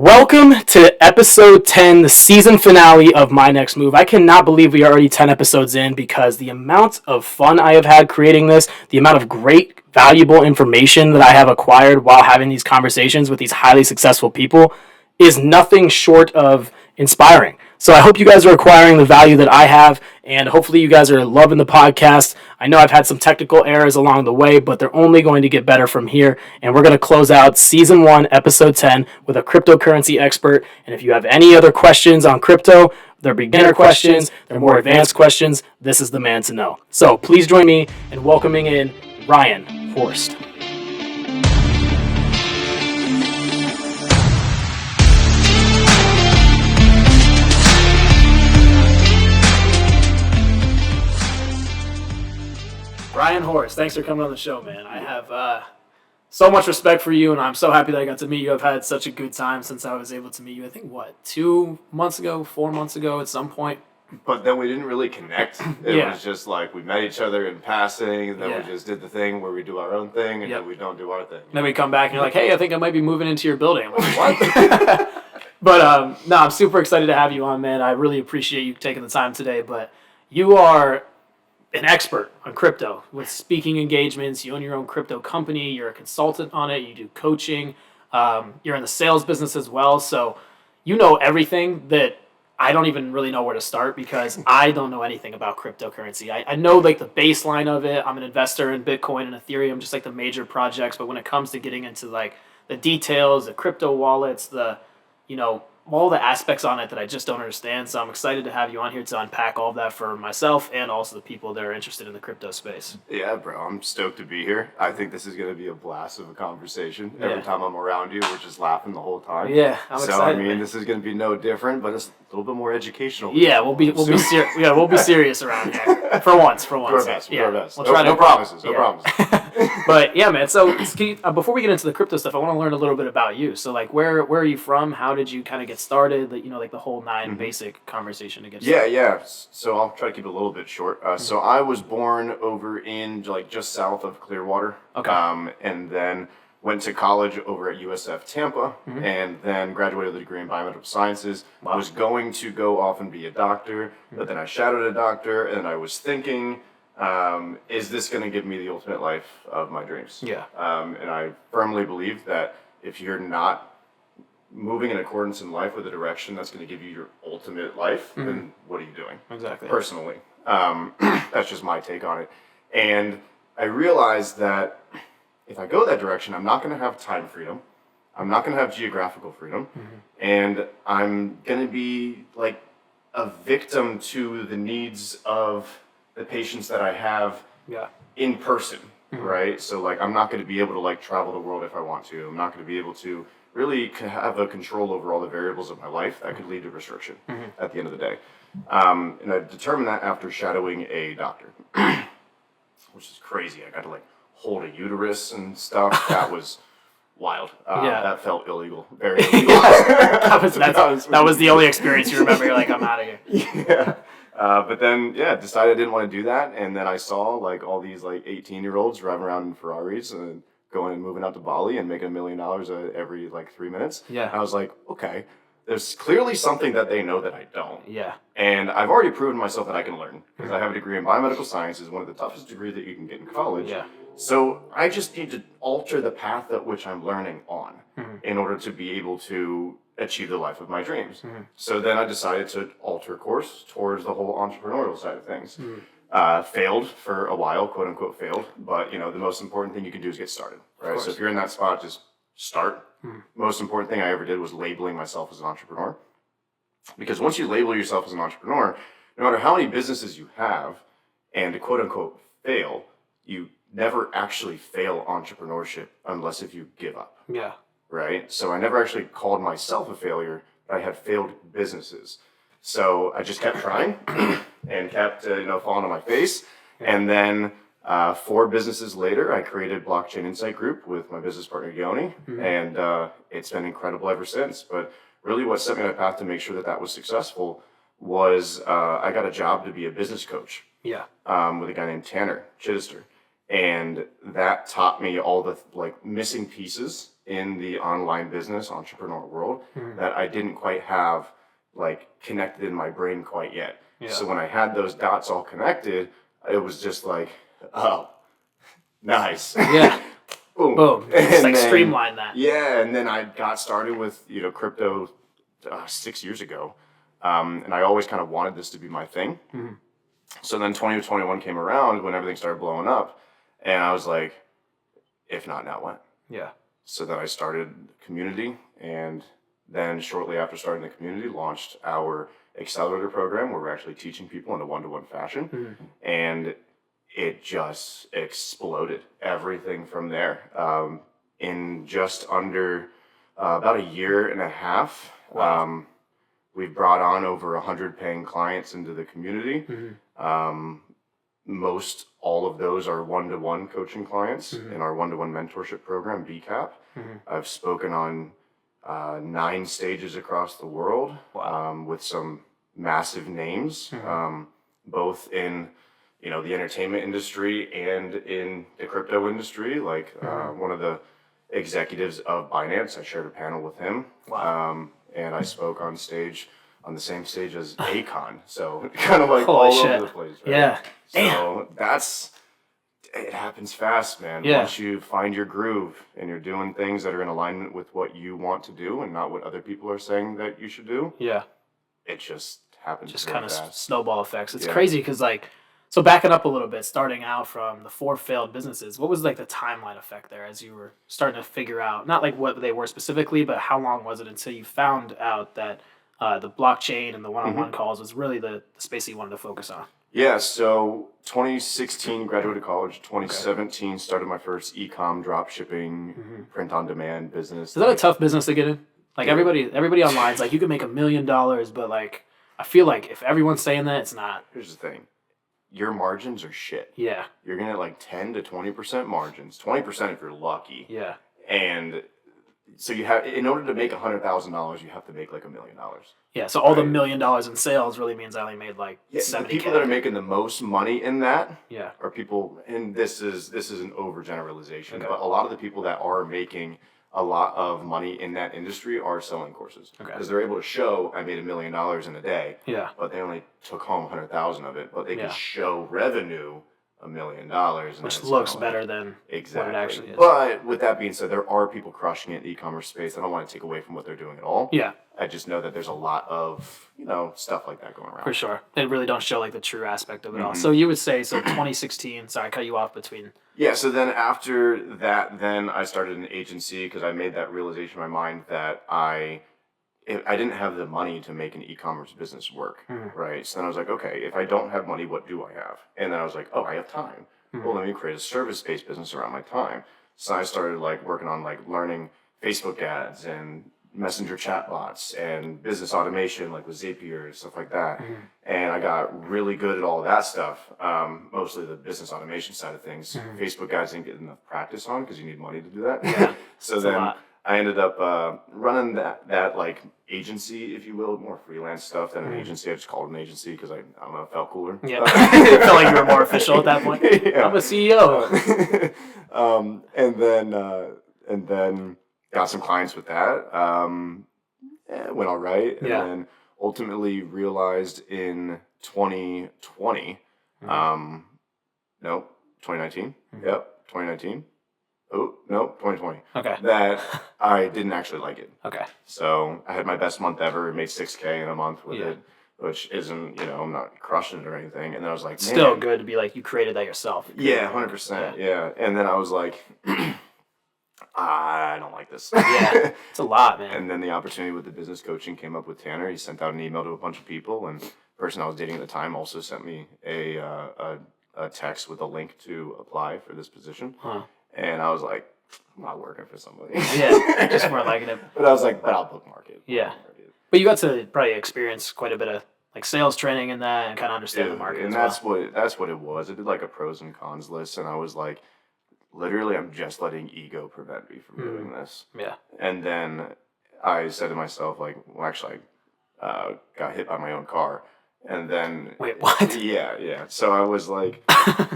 Welcome to episode 10, the season finale of My Next Move. I cannot believe we are already 10 episodes in because the amount of fun I have had creating this, the amount of great, valuable information that I have acquired while having these conversations with these highly successful people is nothing short of inspiring. So I hope you guys are acquiring the value that I have, and hopefully you guys are loving the podcast. I know I've had some technical errors along the way, but they're only going to get better from here. And we're going to close out season 1, episode 10 with a cryptocurrency expert. And if you have any other questions on crypto, they're beginner questions, they're more advanced questions, this is the man to know. So please join me in welcoming in Ryan Horst. Ryan Horst, thanks for coming on the show, man. I have so much respect for you, and I'm so happy that I got to meet you. I've had such a good time since I was able to meet you, I think, 4 months ago at some point? But then we didn't really connect. It was just like we met each other in passing, and then we just did the thing where we do our own thing, and then we don't do our thing. Then we come back, and you're like, hey, I think I might be moving into your building. I'm like, what? But, no, I'm super excited to have you on, man. I really appreciate you taking the time today, but you are an expert on crypto with speaking engagements. You own your own crypto company. You're a consultant on it. You do coaching. You're in the sales business as well. So you know everything that I don't even really know where to start because I don't know anything about cryptocurrency. I know like the baseline of it. I'm an investor in Bitcoin and Ethereum, just like the major projects. But when it comes to getting into like the details, the crypto wallets, all the aspects on it that I just don't understand. So I'm excited to have you on here to unpack all of that for myself and also the people that are interested in the crypto space. Yeah, bro, I'm stoked to be here. I think this is going to be a blast of a conversation. Every time I'm around you, we're just laughing the whole time. Yeah, I'm excited. So, I mean, this is going to be no different, but it's a little bit more educational. Yeah, we'll be serious around here. For once. Do our best. We'll try no promises. But yeah, man. So before we get into the crypto stuff, I want to learn a little bit about you. So like, where are you from? How did you kind of get started? Like the whole 9 basic conversation to get started. Yeah. So I'll try to keep it a little bit short. So I was born over in just south of Clearwater. Okay. And then went to college over at USF Tampa, and then graduated with a degree in biomedical sciences. Wow. I was going to go off and be a doctor, but then I shadowed a doctor, and I was thinking, is this going to give me the ultimate life of my dreams? Yeah. And I firmly believe that if you're not moving in accordance in life with a direction that's going to give you your ultimate life, then what are you doing? Exactly. Personally. That's just my take on it. And I realized that if I go that direction, I'm not going to have time freedom. I'm not going to have geographical freedom. And I'm going to be like a victim to the needs of the patients that I have in person, right? So like, I'm not going to be able to like travel the world if I want to. I'm not going to be able to really have a control over all the variables of my life that could lead to restriction at the end of the day. And I determined that after shadowing a doctor, which is crazy. I got to like hold a uterus and stuff. That was wild. That felt illegal. Very illegal. that was the only experience you remember. You're like, I'm out of here. Yeah. But then, decided I didn't want to do that. And then I saw like all these like 18-year-olds driving around in Ferraris and going and moving out to Bali and making $1 million every like 3 minutes. Yeah. And I was like, okay, there's clearly something that they know that I don't. Yeah. And I've already proven myself that I can learn because I have a degree in biomedical sciences, one of the toughest degrees that you can get in college. Yeah. So I just need to alter the path at which I'm learning on in order to be able to achieve the life of my dreams. So then I decided to alter course towards the whole entrepreneurial side of things. Failed for a while, quote unquote failed, but the most important thing you can do is get started, right? So if you're in that spot, just start. Most important thing I ever did was labeling myself as an entrepreneur. Because once you label yourself as an entrepreneur, no matter how many businesses you have and quote unquote fail, you never actually fail entrepreneurship unless if you give up. Yeah. Right? So I never actually called myself a failure, but I had failed businesses. So I just kept trying and kept, falling on my face. And then 4 businesses later, I created Blockchain Insight Group with my business partner, Yoni. And it's been incredible ever since. But really what set me on a path to make sure that was successful was I got a job to be a business coach. Yeah. With a guy named Tanner Chittister. And that taught me all the missing pieces in the online business entrepreneur world that I didn't quite have like connected in my brain quite yet. Yeah. So when I had those dots all connected, it was just like, oh, nice. Yeah. Boom. Boom. Just like streamline that. Yeah, and then I got started with crypto 6 years ago, and I always kind of wanted this to be my thing. So then 2021 came around when everything started blowing up, and I was like, if not now, when? Yeah. So then I started the community, and then shortly after starting the community, launched our accelerator program where we're actually teaching people in a one-to-one fashion, and it just exploded. Everything from there. In just under about a year and a half, we've brought on over 100 paying clients into the community. Most all of those are one-to-one coaching clients in our one-to-one mentorship program, BCAP. I've spoken on 9 stages across the world with some massive names, both in the entertainment industry and in the crypto industry. Like one of the executives of Binance, I shared a panel with him. And I spoke on the same stage as Akon. So kind of like Holy all shit. over the place. Right? Yeah. So it happens fast, man. Yeah. Once you find your groove and you're doing things that are in alignment with what you want to do and not what other people are saying that you should do. Yeah. It just happens. Just very kind of fast. snowball effects. It's crazy because so backing up a little bit, starting out from the 4 failed businesses, what was like the timeline effect there as you were starting to figure out, not like what they were specifically, but how long was it until you found out that the blockchain and the one-on-one calls was really the space that you wanted to focus on? Yeah, so 2016 graduated college. 2017 started my first e-com drop shipping, print on demand business. Is that a tough business to get in? Like everybody online is like, you can make $1 million, but like I feel like if everyone's saying that, it's not. Here's the thing. Your margins are shit. Yeah. You're going to like 10 to 20% margins. 20% if you're lucky. Yeah. And so you have, in order to make $100,000, you have to make like $1 million. Yeah, so all the $1 million in sales really means I only made like $70K. The people that are making the most money in that are people, and this is an overgeneralization, but a lot of the people that are making a lot of money in that industry are selling courses because they're able to show I made $1 million in a day. Yeah, but they only took home 100,000 of it, but they can show revenue $1 million, which looks better than what it actually is. But with that being said, there are people crushing it in the e-commerce space. I don't want to take away from what they're doing at all. Yeah, I just know that there's a lot of stuff like that going around. For sure, they really don't show like the true aspect of it all. So you would say 2016. Sorry, I cut you off between. Yeah, so then after that, then I started an agency because I made that realization in my mind that I didn't have the money to make an e-commerce business work, right? So then I was like, okay, if I don't have money, what do I have? And then I was like, oh, I have time. Well, let me create a service-based business around my time. So I started like working on like learning Facebook ads and messenger chatbots and business automation, like with Zapier and stuff like that. And I got really good at all that stuff, mostly the business automation side of things. Facebook ads didn't get enough practice on because you need money to do that. Yeah, so then I ended up running that like agency, if you will, more freelance stuff than an agency. I just called it an agency because I don't know, it felt cooler. Yeah, it felt like you were more official at that point. Yeah. I'm a CEO. And then got some clients with that. It went all right. And then ultimately realized in 2020, 2019. Yep, 2019. Oh, no, 2020. Okay. That I didn't actually like it. Okay. So I had my best month ever, made $6K in a month with it, which isn't, I'm not crushing it or anything. And then I was like, still good to be like, you created that yourself. Yeah, 100%. Yeah. And then I was like, I don't like this. Yeah, it's a lot, man. And then the opportunity with the business coaching came up with Tanner. He sent out an email to a bunch of people, and the person I was dating at the time also sent me a text with a link to apply for this position. And I was like, I'm not working for somebody. Yeah, just more liking it. But I was like, but I'll bookmark it. Yeah. But you got to probably experience quite a bit of like sales training in that and kind of understand the market. And that's what it was. I did like a pros and cons list, and I was like, literally, I'm just letting ego prevent me from doing this. Yeah. And then I said to myself, like, well, actually, I got hit by my own car. And then Wait, what? yeah. So I was like,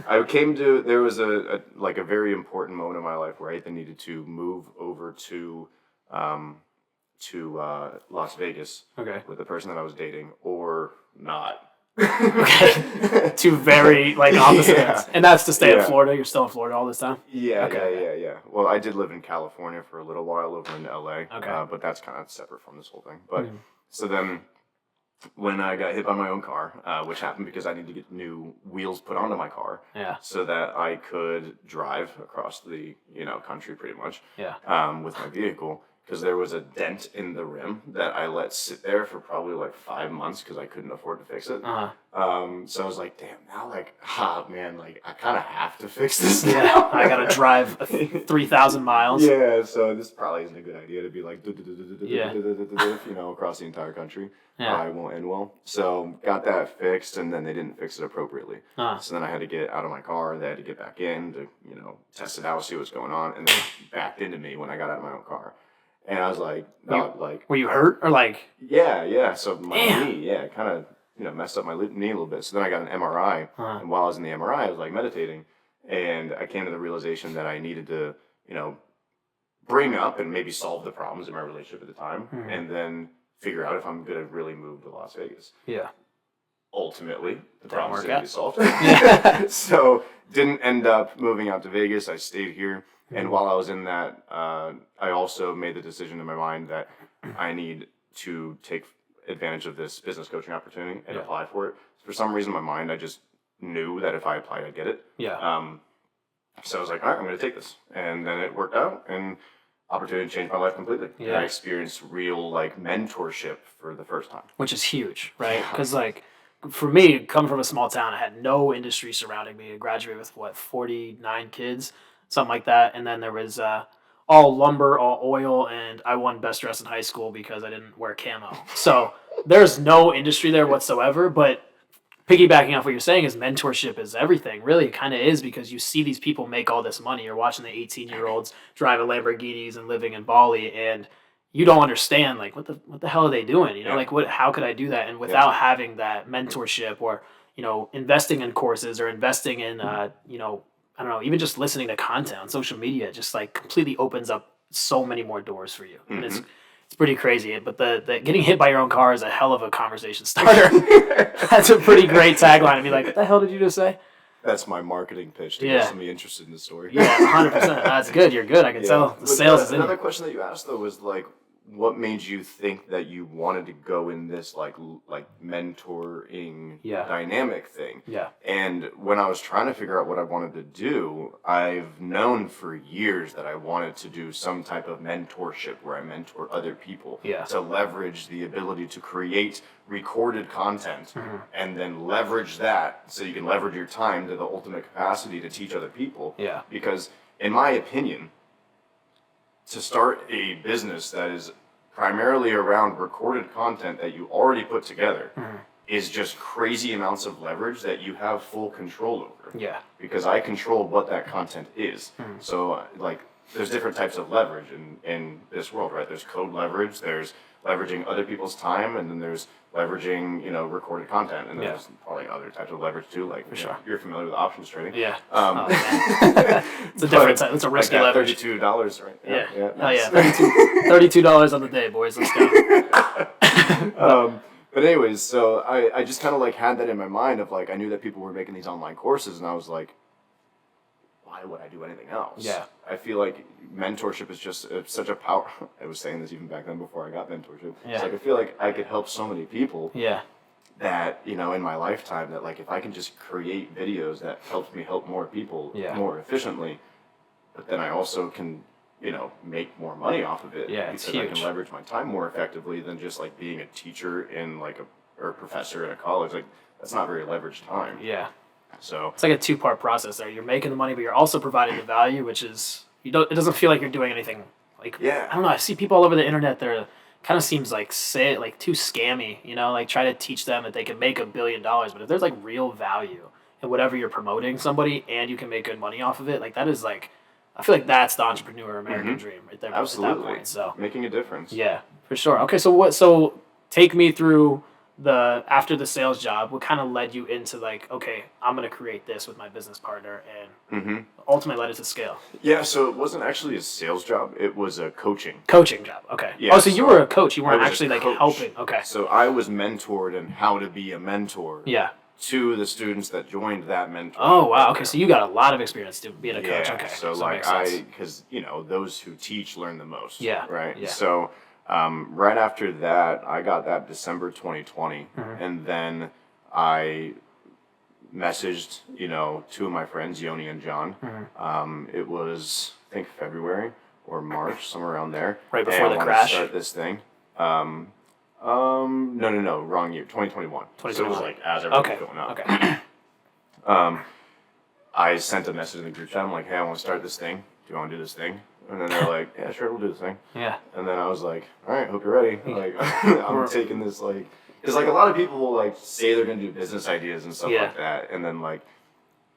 there was a like a very important moment in my life where I either needed to move over um, Las Vegas Okay. with the person that I was dating, or not. Okay. Two very like opposite Yeah. ends. And that's to stay in Yeah. Florida. You're still in Florida all this time? Yeah, Okay. yeah. Well, I did live in California for a little while over in LA, Okay. but that's kind of separate from this whole thing. But Mhm. so then when I got hit by my own car, which happened because I needed to get new wheels put onto my car, Yeah. so that I could drive across the country pretty much, Yeah. with my vehicle, because there was a dent in the rim that I let sit there for probably like 5 months because I couldn't afford to fix it. So I was like, damn, now like, man, like I kind of have to fix this now. Yeah. I gotta drive 3,000 miles. Yeah, so this probably isn't a good idea to be like, Yeah. across the entire country. Yeah. Probably won't end well. So got that fixed, and then they didn't fix it appropriately. Uh-huh. So then I had to get out of my car. They had to get back in to test it out, see what's going on, and they backed into me when I got out of my own car. And I was like, no, like, Were you hurt or like? yeah. So my Damn. knee, kind of, messed up my knee a little bit. So then I got an MRI, Uh-huh. and while I was in the MRI, I was like meditating, and I came to the realization that I needed to, bring up and maybe solve the problems in my relationship at the time, and then figure out if I'm gonna really move to Las Vegas. Yeah. Ultimately, the Didn't problems work didn't out. get solved. Yeah. So didn't end up moving out to Vegas. I stayed here. And while I was in that, I also made the decision in my mind that I need to take advantage of this business coaching opportunity and apply for it. For some reason in my mind, I just knew that if I applied, I'd get it. Yeah. So I was like, all right, I'm going to take this. And then it worked out, and opportunity changed my life completely. Yeah. And I experienced real like mentorship for the first time. Which is huge, right? Because like for me, coming from a small town, I had no industry surrounding me. I graduated with 49 kids, something like that, and then there was all lumber, all oil, and I won best dress in high school because I didn't wear camo. So there's no industry there whatsoever. But piggybacking off what you're saying is mentorship is everything. Really, it kind of is, because you see these people make all this money. You're watching the 18-year-olds driving Lamborghinis and living in Bali, and you don't understand like what the hell are they doing? Like how could I do that? And without having that mentorship, or investing in courses, or investing in I don't know, even just listening to content on social media, just like completely opens up so many more doors for you. And it's pretty crazy. But the getting hit by your own car is a hell of a conversation starter. That's a pretty great tagline to be like, what the hell did you just say? That's my marketing pitch to get somebody interested in the story. Yeah, 100%. That's good. You're good. I can tell the sales is in Another you. question that you asked though was like, what made you think that you wanted to go in this like mentoring dynamic thing? Yeah. And when I was trying to figure out what I wanted to do, I've known for years that I wanted to do some type of mentorship where I mentor other people to leverage the ability to create recorded content and then leverage that so you can leverage your time to the ultimate capacity to teach other people. Yeah. Because in my opinion, to start a business that is primarily around recorded content that you already put together is just crazy amounts of leverage that you have full control over. Yeah. Because I control what that content is. So like there's different types of leverage in this world, right? There's code leverage, there's leveraging other people's time, and then there's leveraging, recorded content, and then there's probably other types of leverage too, like you're familiar with options trading. Yeah. It's a different type. It's a risky leverage. $32, right? Yeah. Nice. $32 on the day, boys. Let's go. But anyways, so I just kind of like had that in my mind of like, I knew that people were making these online courses, and I was like, why would I do anything else? Yeah. I feel like mentorship is just such a power. I was saying this even back then before I got mentorship. Yeah. It's like I feel like I could help so many people. Yeah. That in my lifetime, that like if I can just create videos that helps me help more people more efficiently, but then I also can make more money off of it. Yeah, it's because huge. I can leverage my time more effectively than just like being a teacher in like or a professor in a college. Like that's not very leveraged time. Yeah. So it's like a two-part process there. You're making the money, but you're also providing the value, which is it doesn't feel like you're doing anything like I don't know. I see people all over the internet. They're kind of seems like too scammy. Like try to teach them that they can make $1 billion, but if there's like real value in whatever you're promoting somebody and you can make good money off of it, like that is like I feel like that's the entrepreneur American dream right there. Absolutely. At that point, so making a difference. Yeah, for sure. Okay, so take me through after the sales job, what kind of led you into like, okay, I'm gonna create this with my business partner, and ultimately led it to scale? Yeah, so it wasn't actually a sales job. It was a coaching. Coaching job. Okay. Yeah, Oh, so you were a coach. You I weren't was a actually like coach. helping. Okay. So I was mentored in how to be a mentor Yeah. to the students that joined that mentor. Oh wow. Okay. So you got a lot of experience being a coach. Yeah, Okay. so that like makes sense. because those who teach learn the most. Yeah, Right. yeah. So right after that, I got that December 2020, Mm-hmm. and then I messaged two of my friends, Yoni and John. Mm-hmm. It was I think February or March, somewhere around there. Right before and the I wanted crash? to start this thing. No, wrong year, 2021. So it was 2021. like as everything Okay. was going up. Okay. I sent a message in the group chat. I'm like, hey, I want to start this thing. Do you want to do this thing? And then they're like, yeah, sure, we'll do this thing. Yeah. And then I was like, all right, hope you're ready. Like, I'm taking this because like a lot of people will like say they're gonna do business ideas and stuff Yeah. like that, and then like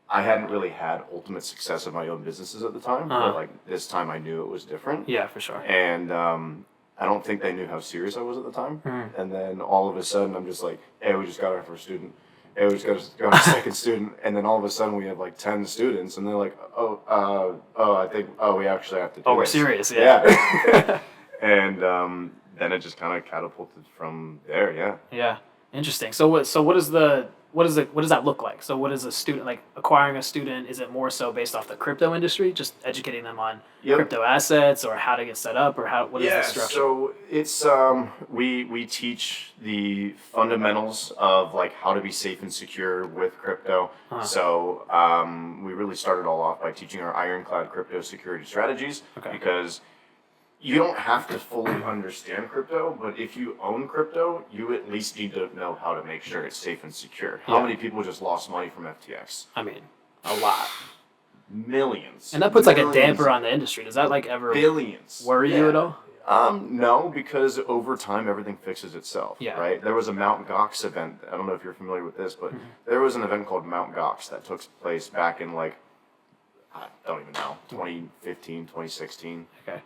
I hadn't really had ultimate success of my own businesses at the time, Uh-huh. but like this time I knew it was different. Yeah, for sure. And I don't think they knew how serious I was at the time. Mhm. And then all of a sudden, I'm just like, hey, we just got our first student. Hey, we just got our second student. And then all of a sudden, we have like 10 students. And they're like, we actually have to do Oh, we're this. serious. Yeah. Yeah. And then it just kind of catapulted from there. Yeah. Yeah. Interesting. So what does that look like? So what is a student like acquiring a student? Is it more so based off the crypto industry, just educating them on Yep. crypto assets, or how to get set up, or what is the structure? So it's we teach the fundamentals of like how to be safe and secure with crypto. Uh-huh. So we really started all off by teaching our ironclad crypto security strategies Okay. because you don't have to fully understand crypto, but if you own crypto, you at least need to know how to make sure it's safe and secure. How Yeah. many people just lost money from FTX? I mean, a lot. Millions. And that puts like a Millions. damper on the industry. Does that like ever Billions. worry you at all? No, because over time everything fixes itself. Yeah. Right. There was a Mount Gox event. I don't know if you're familiar with this, but there was an event called Mount Gox that took place back in like I don't even know 2015, 2016. Okay.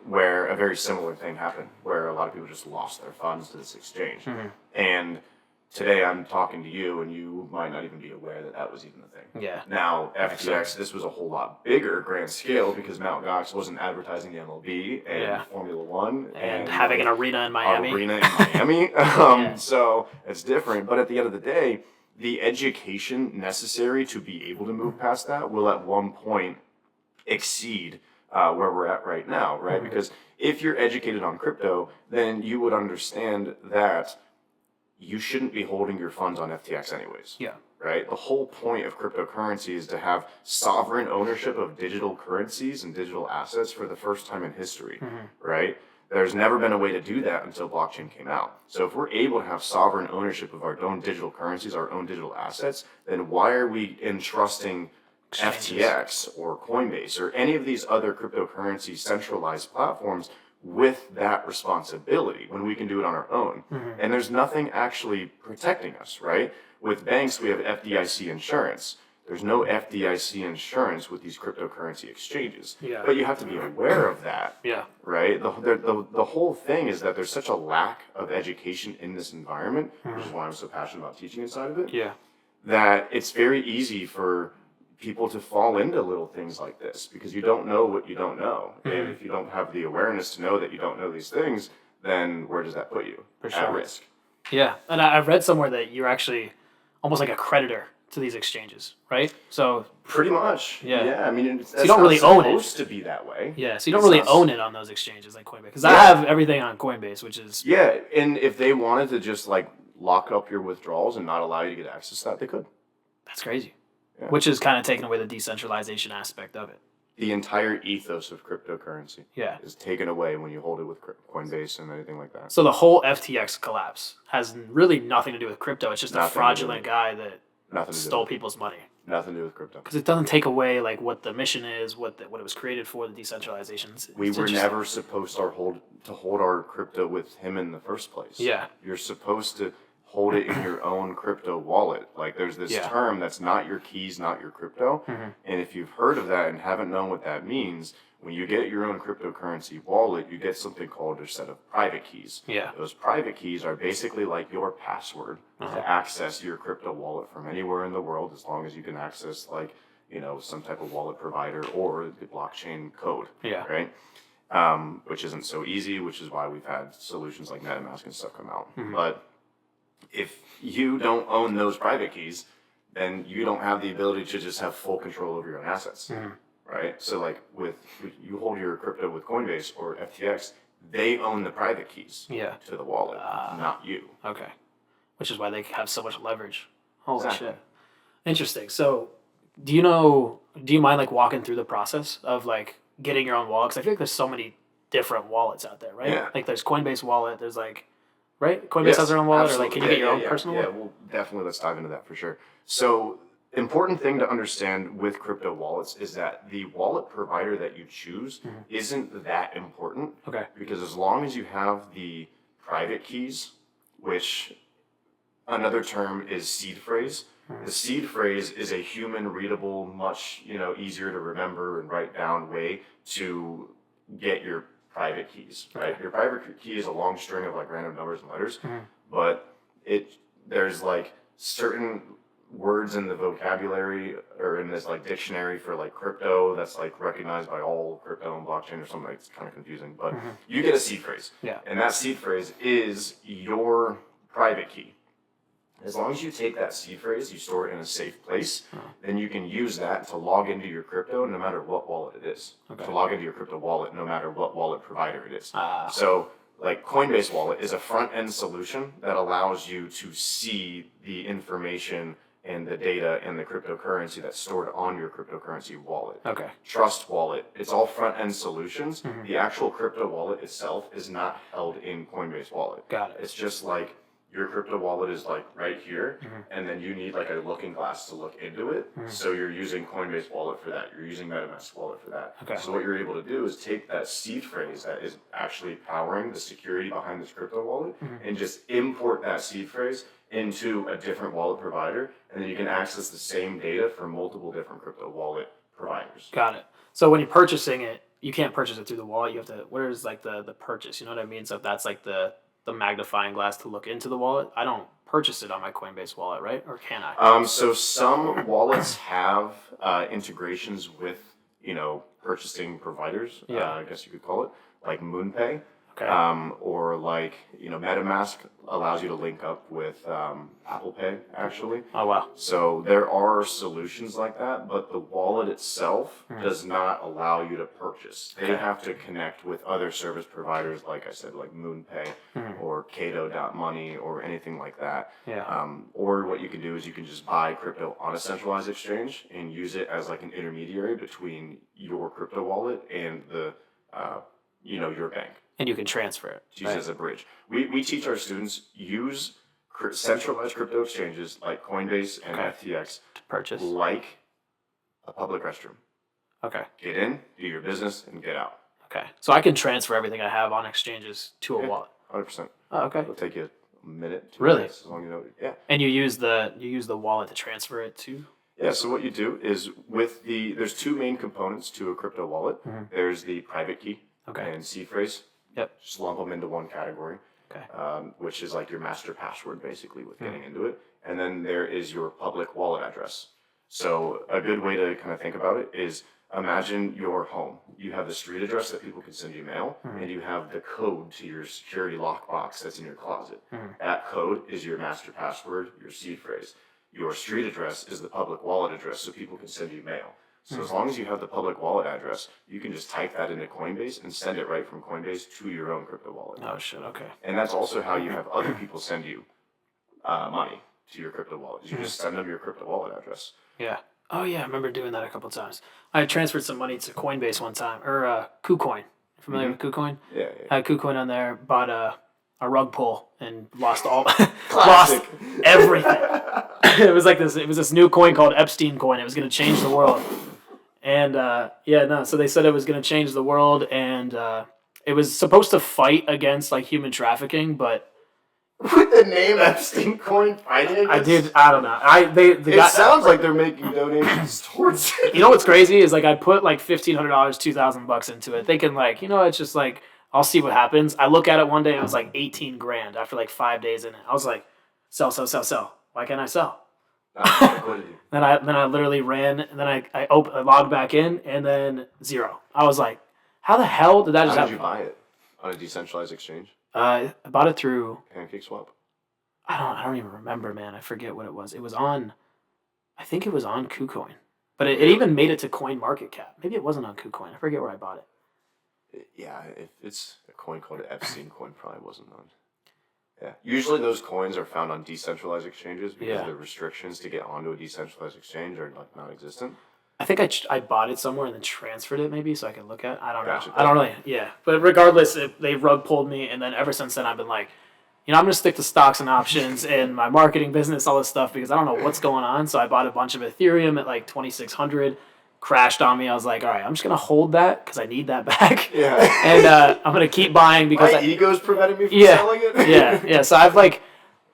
Where a very similar thing happened, where a lot of people just lost their funds to this exchange. And today I'm talking to you, and you might not even be aware that that was even a thing. Yeah. Now, FTX, this was a whole lot bigger, grand scale, because Mt. Gox wasn't advertising the MLB and Yeah. Formula One And having an arena in Miami. arena in Miami. Yeah. So it's different. But at the end of the day, the education necessary to be able to move past that will at one point exceed where we're at right now, right? Because if you're educated on crypto, then you would understand that you shouldn't be holding your funds on FTX anyways. Yeah. Right? The whole point of cryptocurrency is to have sovereign ownership of digital currencies and digital assets for the first time in history, right? There's never been a way to do that until blockchain came out. So if we're able to have sovereign ownership of our own digital currencies, our own digital assets, then why are we entrusting FTX or Coinbase or any of these other cryptocurrency centralized platforms with that responsibility when we can do it on our own? And there's nothing actually protecting us, right? With banks, we have FDIC insurance. There's no FDIC insurance with these cryptocurrency exchanges. Yeah. But you have to be aware of that, Yeah. right? The whole thing is that there's such a lack of education in this environment, which is why I'm so passionate about teaching inside of it, Yeah. that it's very easy for people to fall into little things like this because you don't know what you don't know. And if you don't have the awareness to know that you don't know these things, then where does that put you? For At sure. risk. Yeah. And I've read somewhere that you're actually almost like a creditor to these exchanges, right? So Pretty much. Yeah. Yeah. I mean, it's you don't really own it. supposed to be that way. yeah, so you don't It's really not- own it on those exchanges like Coinbase. Because I Yeah. have everything on Coinbase, which is Yeah, and if they wanted to just like lock up your withdrawals and not allow you to get access to that, they could. that's crazy. Yeah. Which is kind of taking away the decentralization aspect of it. The entire ethos of cryptocurrency Yeah. is taken away when you hold it with Coinbase and anything like that. So the whole FTX collapse has really nothing to do with crypto. It's just Nothing a to do fraudulent with it. guy that Nothing to do stole with, people's money. nothing to do with crypto. Because it doesn't take away like what the mission is, what it was created for, the decentralization. We It's were interesting. never supposed to hold our crypto with him in the first place. Yeah. You're supposed to hold it in your own crypto wallet. Like there's this term that's not your keys, not your crypto. And if you've heard of that and haven't known what that means, when you get your own cryptocurrency wallet, you get something called a set of private keys. Yeah. Those private keys are basically like your password to access your crypto wallet from anywhere in the world, as long as you can access like, some type of wallet provider or the blockchain code. Yeah. Right. Which isn't so easy, which is why we've had solutions like MetaMask and stuff come out. But if you don't own those private keys, then you don't have the ability to just have full control over your own assets, right? So like with you hold your crypto with Coinbase or FTX, they own the private keys to the wallet, not you. Okay. Which is why they have so much leverage. Holy Exactly. shit. Interesting. So do you mind like walking through the process of like getting your own wallet? Because I feel like there's so many different wallets out there, right? Yeah. Like there's Coinbase wallet, there's like, right? Coinbase has their own wallet, absolutely. or like can you get your own personal wallet? one? Yeah, well, definitely let's dive into that for sure. So important thing to understand with crypto wallets is that the wallet provider that you choose isn't that important. Okay. Because as long as you have the private keys, which another term is seed phrase. The seed phrase is a human readable, much easier to remember and write down way to get your private keys. Right, your private key is a long string of like random numbers and letters, but there's like certain words in the vocabulary or in this like dictionary for like crypto that's like recognized by all crypto and blockchain or something. It's kind of confusing, but you get a seed phrase, and that seed phrase is your private key. As long as you take that seed phrase, you store it in a safe place, then you can use that to log into your crypto no matter what wallet it is. To log into your crypto wallet no matter what wallet provider it is. So like Coinbase Wallet is a front-end solution that allows you to see the information and the data and the cryptocurrency that's stored on your cryptocurrency wallet. Okay. Trust Wallet, it's all front-end solutions. The actual crypto wallet itself is not held in Coinbase Wallet. Got it. It's just like your crypto wallet is like right here, and then you need like a looking glass to look into it. So you're using Coinbase Wallet for that. You're using MetaMask Wallet for that. Okay. So what you're able to do is take that seed phrase that is actually powering the security behind this crypto wallet and just import that seed phrase into a different wallet provider, and then you can access the same data for multiple different crypto wallet providers. Got it. So when you're purchasing it, you can't purchase it through the wallet. You have to, where's like the purchase? You know what I mean? So if that's like the magnifying glass to look into the wallet, I don't purchase it on my Coinbase wallet, right? Or can I? So some wallets have integrations with, purchasing providers, I guess you could call it, like MoonPay. Okay. Or like, MetaMask allows you to link up with Apple Pay, actually. Oh, wow. So there are solutions like that, but the wallet itself does not allow you to purchase. They have to connect with other service providers, like I said, like MoonPay or Cato.money or anything like that. Yeah. Or what you can do is you can just buy crypto on a centralized exchange and use it as like an intermediary between your crypto wallet and the, your bank. And you can transfer it. To use as a bridge. We teach our students use centralized crypto exchanges like Coinbase and FTX to purchase like a public restroom. Okay. Get in, do your business, and get out. Okay. So I can transfer everything I have on exchanges to a wallet. 100%. Oh, okay. It'll take you a minute, 2 Really? minutes, as long as you know. Yeah. And you use the wallet to transfer it to? Yeah, so what you do is there's two main components to a crypto wallet. There's the private key and seed phrase. Yep. Just lump them into one category, Okay. Which is like your master password, basically, with getting into it. And then there is your public wallet address. So a good way to kind of think about it is imagine your home. You have the street address that people can send you mail, and you have the code to your security lockbox that's in your closet. That code is your master password, your seed phrase. Your street address is the public wallet address, so people can send you mail. So as long as you have the public wallet address, you can just type that into Coinbase and send it right from Coinbase to your own crypto wallet. Oh, shit. Okay. And that's also how you have other people send you money to your crypto wallet. You just send them your crypto wallet address. Yeah. Oh, yeah. I remember doing that a couple times. I transferred some money to Coinbase one time, or KuCoin. Familiar with KuCoin? Yeah. I had KuCoin on there, bought a rug pull, and lost Classic. everything. It was this new coin called Epstein coin. It was going to change the world. And so they said it was going to change the world, and it was supposed to fight against like human trafficking, but with the name Epstein Coin fighting against? I don't know. It sounds like they're making donations towards it. You know what's crazy is like I put like $1,500, $2,000 into it, thinking like, it's just like I'll see what happens. I look at it one day, it was like 18 grand after like 5 days in it. I was like, sell, sell, sell, sell. Why can't I sell? Then I literally ran, and then I logged back in, and then zero. I was like, how the hell did that just happen? How did you buy it? On a decentralized exchange? I bought it through PancakeSwap. I don't even remember, man. I forget what it was. It was on, I think it was on KuCoin, but it even made it to CoinMarketCap. Maybe it wasn't on KuCoin. I forget where I bought it. Yeah, if it's a coin called Epstein Coin, probably wasn't on. Yeah, usually those coins are found on decentralized exchanges because the restrictions to get onto a decentralized exchange are like non-existent. I think I bought it somewhere and then transferred it maybe so I could look at it. I don't know. Gotcha. I don't really, yeah. But regardless, they rug pulled me, and then ever since then I've been like, I'm going to stick to stocks and options and my marketing business, all this stuff, because I don't know what's going on. So I bought a bunch of Ethereum at like 2,600, crashed on me. I was like, all right, I'm just going to hold that because I need that back. Yeah. And I'm going to keep buying because my ego's preventing me from selling it. Yeah. So I've like,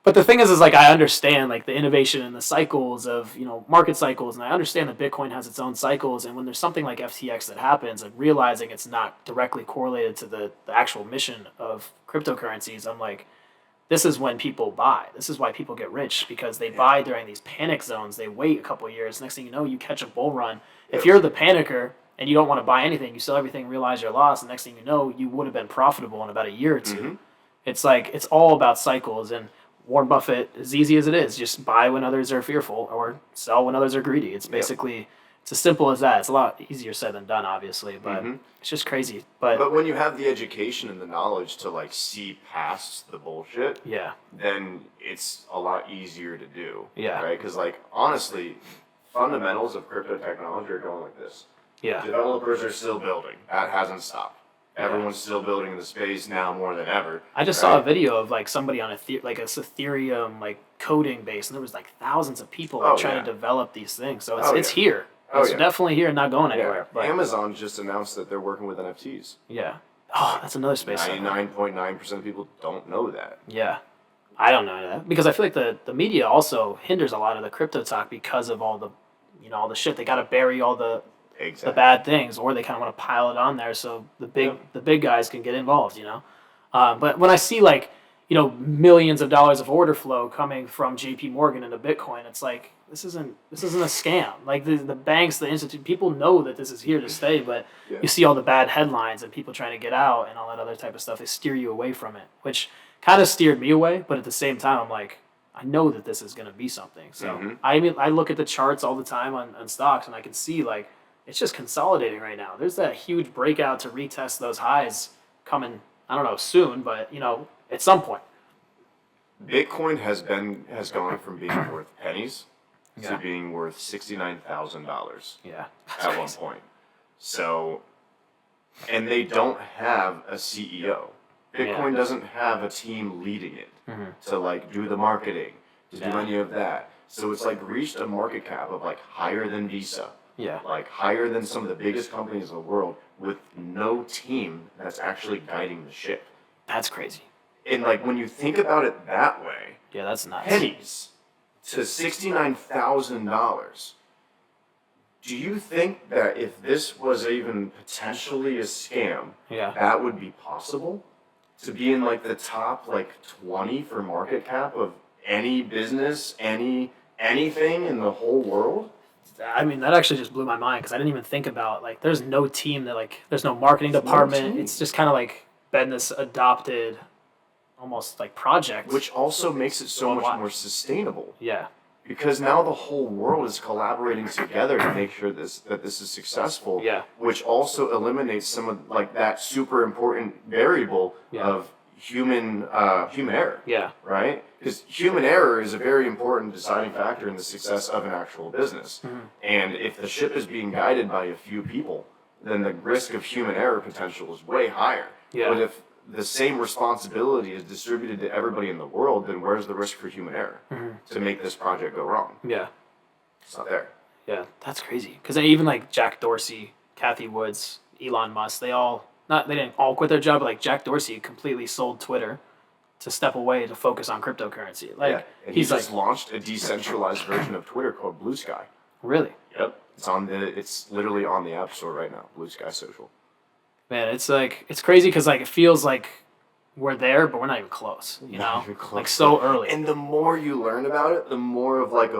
but the thing is like I understand like the innovation and the cycles of market cycles, and I understand that Bitcoin has its own cycles. And when there's something like FTX that happens, and realizing it's not directly correlated to the actual mission of cryptocurrencies, I'm like, this is when people buy. This is why people get rich, because they buy during these panic zones. They wait a couple of years. Next thing you know, you catch a bull run. If you're the panicker and you don't want to buy anything, you sell everything, realize you're lost, and next thing you know, you would have been profitable in about a year or two. Mm-hmm. It's like it's all about cycles. And Warren Buffett, as easy as it is, just buy when others are fearful or sell when others are greedy. It's basically it's as simple as that. It's a lot easier said than done, obviously, but it's just crazy. But when you have the education and the knowledge to like see past the bullshit, then it's a lot easier to do. Yeah. Right? Because like honestly, fundamentals of crypto technology are going like this. Yeah. Developers are still building. That hasn't stopped. Everyone's still building in the space now more than ever. I just saw a video of like somebody on Ethereum like coding base, and there was like thousands of people trying to develop these things. So it's here. It's definitely here and not going anywhere. But Amazon just announced that they're working with NFTs. Yeah. Oh, that's another space. 99.9% of people don't know that. Yeah. I don't know that because I feel like the media also hinders a lot of the crypto talk because of all the all the shit. They got to bury all the bad things, or they kind of want to pile it on there so the big guys can get involved, But when I see like, millions of dollars of order flow coming from JP Morgan into Bitcoin, it's like, this isn't a scam. Like the banks, the institute, people know that this is here to stay, but you see all the bad headlines and people trying to get out and all that other type of stuff. They steer you away from it, which kind of steered me away. But at the same time, I'm like, I know that this is going to be something. So I look at the charts all the time on stocks, and I can see like, it's just consolidating right now. There's that huge breakout to retest those highs coming, I don't know, soon, but, at some point. Bitcoin has gone from being worth pennies to being worth $69,000 at one point. So, and they don't have a CEO. Bitcoin doesn't have a team leading it to like do the marketing, to do any of that. So it's like reached a market cap of like higher than Visa. Yeah. Like higher than some of the biggest companies in the world with no team that's actually guiding the ship. That's crazy. And like when you think about it that way, that's nuts. Pennies to $69,000. Do you think that if this was even potentially a scam, that would be possible? To be in like the top like 20 for market cap of any business, anything in the whole world? I mean, that actually just blew my mind because I didn't even think about like there's no team that like there's no marketing department. It's just kind of like been this adopted almost like project, which also makes it so much more sustainable. Yeah, because now the whole world is collaborating together to make sure that this is successful. Yeah, which also eliminates some of like that super important variable of human error. Yeah. Right? Because human error is a very important deciding factor in the success of an actual business. And if the ship is being guided by a few people, then the risk of human error potential is way higher. Yeah. But if the same responsibility is distributed to everybody in the world, then where's the risk for human error to make this project go wrong? Yeah. It's not there. Yeah, that's crazy. Because even like Jack Dorsey, Kathy Woods, Elon Musk, they didn't all quit their job, but like Jack Dorsey completely sold Twitter to step away to focus on cryptocurrency. Like And he's he like, just launched a decentralized version of Twitter called Blue Sky. really? Yep. It's literally on the App Store right now, Blue Sky Social. Man, it's like it's crazy because like it feels like we're there, but we're not even close. You Not know, even close. like so early. And the more you learn about it, the more of like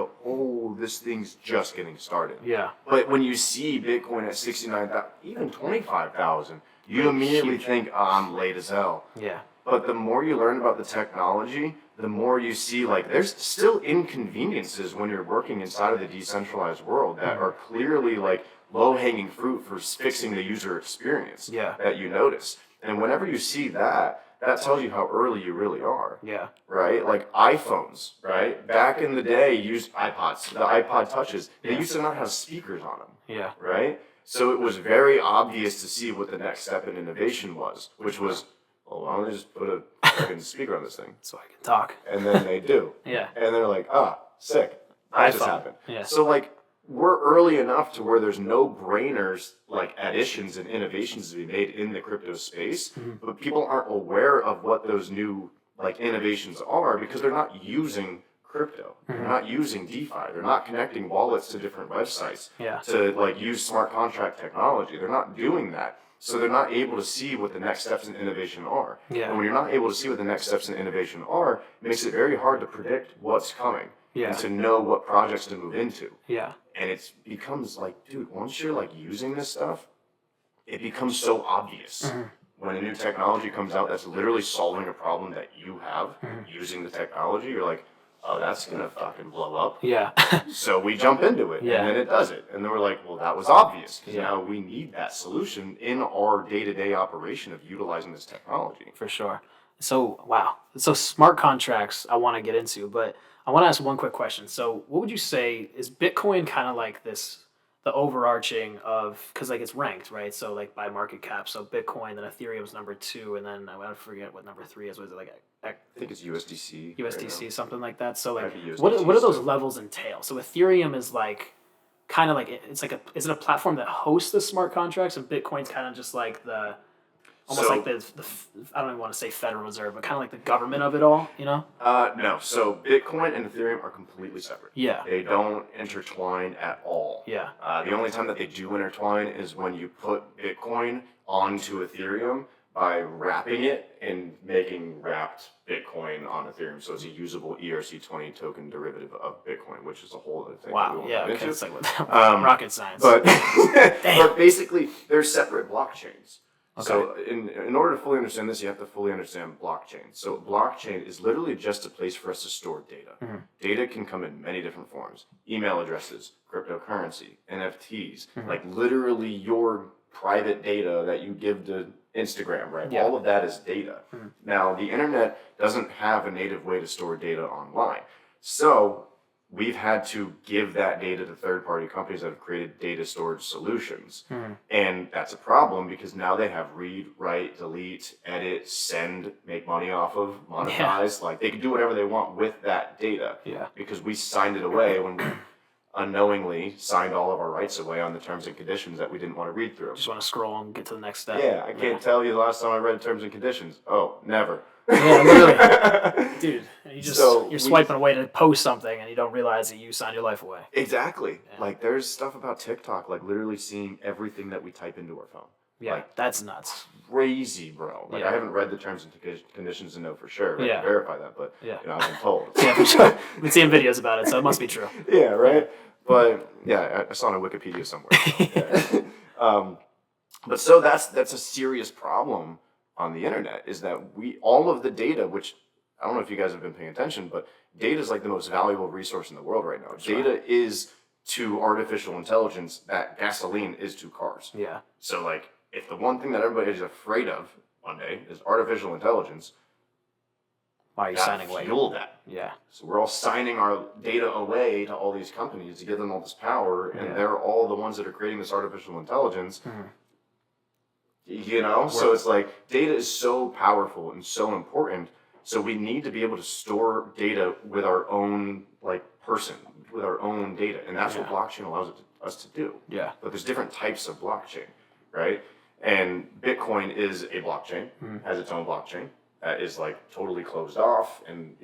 this thing's just getting started. Yeah. But when you see Bitcoin at 69,000, even 25,000, you immediately think, oh, I'm late as hell. Yeah. But the more you learn about the technology, the more you see like there's still inconveniences when you're working inside of the decentralized world that are clearly like low-hanging fruit for fixing the user experience that you notice. And whenever you see that, that tells you how early you really are. Yeah. Right? Like iPhones, right? Back in the day, used iPods, the iPod Touches, they used to not have speakers on them. Yeah. Right? So it was very obvious to see what the next step in innovation was, which was, well, why don't they just put a fucking speaker on this thing? So I can talk. And then they do. Yeah. And they're like, sick. That just iPhone. happened. Yeah. So like, we're early enough to where there's no brainers like additions and innovations to be made in the crypto space, but people aren't aware of what those new like innovations are because they're not using crypto. They're not using DeFi. They're not connecting wallets to different websites to like use smart contract technology. They're not doing that. So they're not able to see what the next steps in innovation are. Yeah. And when you're not able to see what the next steps in innovation are, it makes it very hard to predict what's coming and to know what projects to move into. Yeah. And it becomes like, dude, once you're like using this stuff, it becomes so obvious. When a new technology comes out that's literally solving a problem that you have using the technology, you're like, oh, that's going to fucking blow up. Yeah. So we jump into it, and then it does it. And then we're like, well, that was obvious, because now we need that solution in our day-to-day operation of utilizing this technology. For sure. So, wow. So smart contracts I want to get into, but I want to ask one quick question. So what would you say, is Bitcoin kind of like this, the overarching of, because like it's ranked, right? So like by market cap. So Bitcoin, then Ethereum's number 2, and then I forget what number 3 is. Was it like I think it's USDC. USDC, something like that. So like, USDC what do those stuff. levels entail? So Ethereum is like, kind of like, it's like is it a platform that hosts the smart contracts, and Bitcoin's kind of just like the, almost like the I don't even want to say Federal Reserve, but kind of like the government of it all, you know? No. So Bitcoin and Ethereum are completely separate. Yeah. They don't intertwine at all. Yeah. The only time that they do intertwine is when you put Bitcoin onto Ethereum by wrapping it and making wrapped Bitcoin on Ethereum. So it's a usable ERC20 token derivative of Bitcoin, which is a whole other thing. Wow. Yeah. Okay. It's like rocket science. But but basically, they're separate blockchains. Okay. So in order to fully understand this, you have to fully understand blockchain. So blockchain is literally just a place for us to store data. Data can come in many different forms. Email addresses, cryptocurrency, NFTs, like literally your private data that you give to Instagram, right? Yeah. All of that is data. Now, the internet doesn't have a native way to store data online. So we've had to give that data to third-party companies that have created data storage solutions. And that's a problem because now they have read, write, delete, edit, send, make money off of, monetize. Like they can do whatever they want with that data. Yeah. Because we signed it away when we unknowingly signed all of our rights away on the terms and conditions that we didn't want to read through. Just want to scroll and get to the next step. Yeah, I can't tell you the last time I read terms and conditions. Oh, never. Yeah, literally. Dude, you just, So you're swiping away to post something and you don't realize that you signed your life away. Exactly. Like there's stuff about TikTok, like literally seeing everything that we type into our phone. Yeah, Like, that's nuts. crazy, bro. Like Yeah. I haven't read the terms and conditions to know for sure. I Yeah. can verify that, but Yeah. I've been told. Yeah, for sure. I've been seeing videos about it, so it must be true. Yeah, right. But yeah, I saw it on Wikipedia somewhere. Yeah. But so that's a serious problem on the internet, is that all of the data, which I don't know if you guys have been paying attention, but data is like the most valuable resource in the world right now. Data is to artificial intelligence that gasoline is to cars. Yeah. So like, if the one thing that everybody is afraid of one day is artificial intelligence, Why are you signing away? fuel that. Yeah. So we're all signing our data away to all these companies to give them all this power, and they're all the ones that are creating this artificial intelligence. You know, so it's like data is so powerful and so important. So we need to be able to store data with our own person, with our own data, and that's what blockchain allows us to do. Yeah. But there's different types of blockchain, right? And Bitcoin is a blockchain, has its own blockchain. that is like totally closed off, and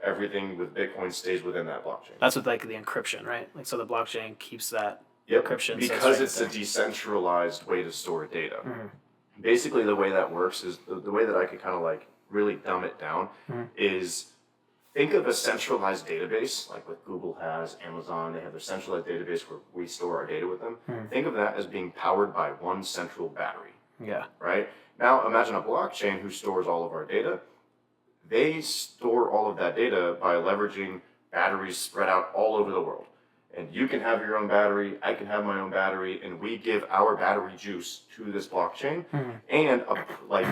everything with Bitcoin stays within that blockchain. That's with like the encryption, right? Like so the blockchain keeps that Yep, encryption. because so it's a decentralized way to store data. Mm-hmm. Basically, the way that works is the way that I could kind of like really dumb it down is think of a centralized database like what Google has, Amazon. They have their centralized database where we store our data with them. Think of that as being powered by one central battery. Yeah. Right? Now, imagine a blockchain who stores all of our data. They store all of that data by leveraging batteries spread out all over the world. And you can have your own battery, I can have my own battery, and we give our battery juice to this blockchain. And like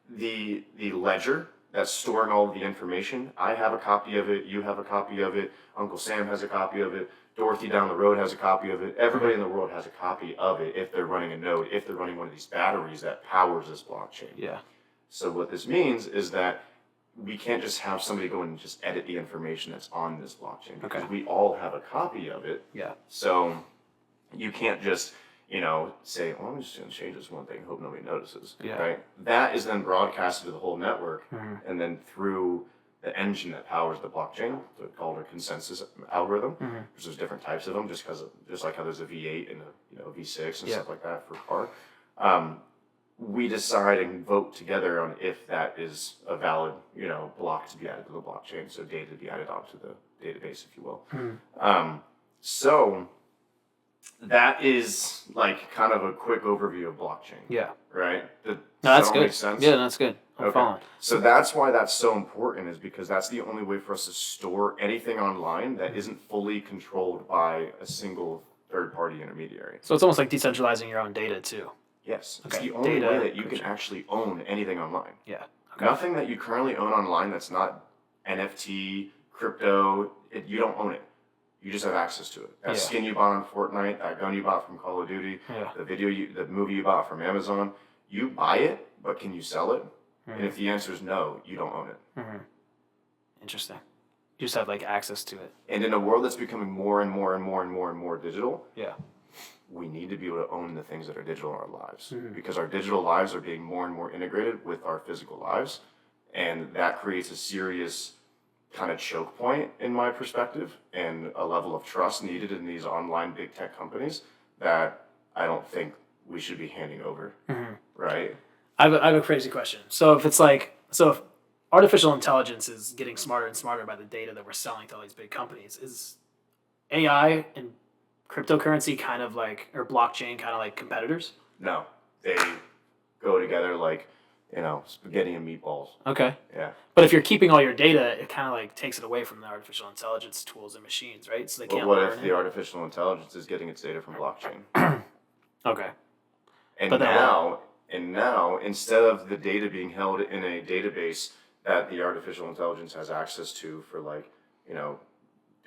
the ledger that's storing all of the information, I have a copy of it, you have a copy of it, Uncle Sam has a copy of it, Dorothy down the road has a copy of it, everybody in the world has a copy of it if they're running a node, if they're running one of these batteries that powers this blockchain. Yeah. So what this means is that we can't just have somebody go and just edit the information that's on this blockchain because we all have a copy of it. Yeah. So you can't just, say, well, I'm just going to change this one thing, hope nobody notices. Yeah. Right? That is then broadcasted to the whole network, and then through the engine that powers the blockchain, so it's called a consensus algorithm. There's different types of them, just like how there's a V8 and a V6 and stuff like that for a car. We decide and vote together on if that is a valid, block to be added to the blockchain, so data to be added onto the database, if you will. So that is like kind of a quick overview of blockchain. Yeah. Right? No, that's good. Make sense? Yeah, that's good. I'm following. So that's why that's so important, is because that's the only way for us to store anything online that isn't fully controlled by a single third-party intermediary. So it's almost like decentralizing your own data too. Yes. It's Okay. the only Data way that you can actually own anything online. Yeah. Okay. Nothing that you currently own online that's not NFT, crypto, you don't own it. You just have access to it. That skin you bought on Fortnite, that gun you bought from Call of Duty, the movie you bought from Amazon, you buy it, but can you sell it? And if the answer is no, you don't own it. Interesting. You just have like access to it. And in a world that's becoming more and more and more and more and more digital, we need to be able to own the things that are digital in our lives, because our digital lives are being more and more integrated with our physical lives, and that creates a serious kind of choke point in my perspective, and a level of trust needed in these online big tech companies that I don't think we should be handing over. Right? I have a crazy question. So if artificial intelligence is getting smarter and smarter by the data that we're selling to all these big companies, is AI and cryptocurrency kind of like, or blockchain kind of like competitors? No, they go together like, spaghetti and meatballs. Okay. Yeah. But if you're keeping all your data, it kind of like takes it away from the artificial intelligence tools and machines, right? So they can't But what learn if the artificial intelligence is getting its data from blockchain? Okay. And But now, instead of the data being held in a database that the artificial intelligence has access to for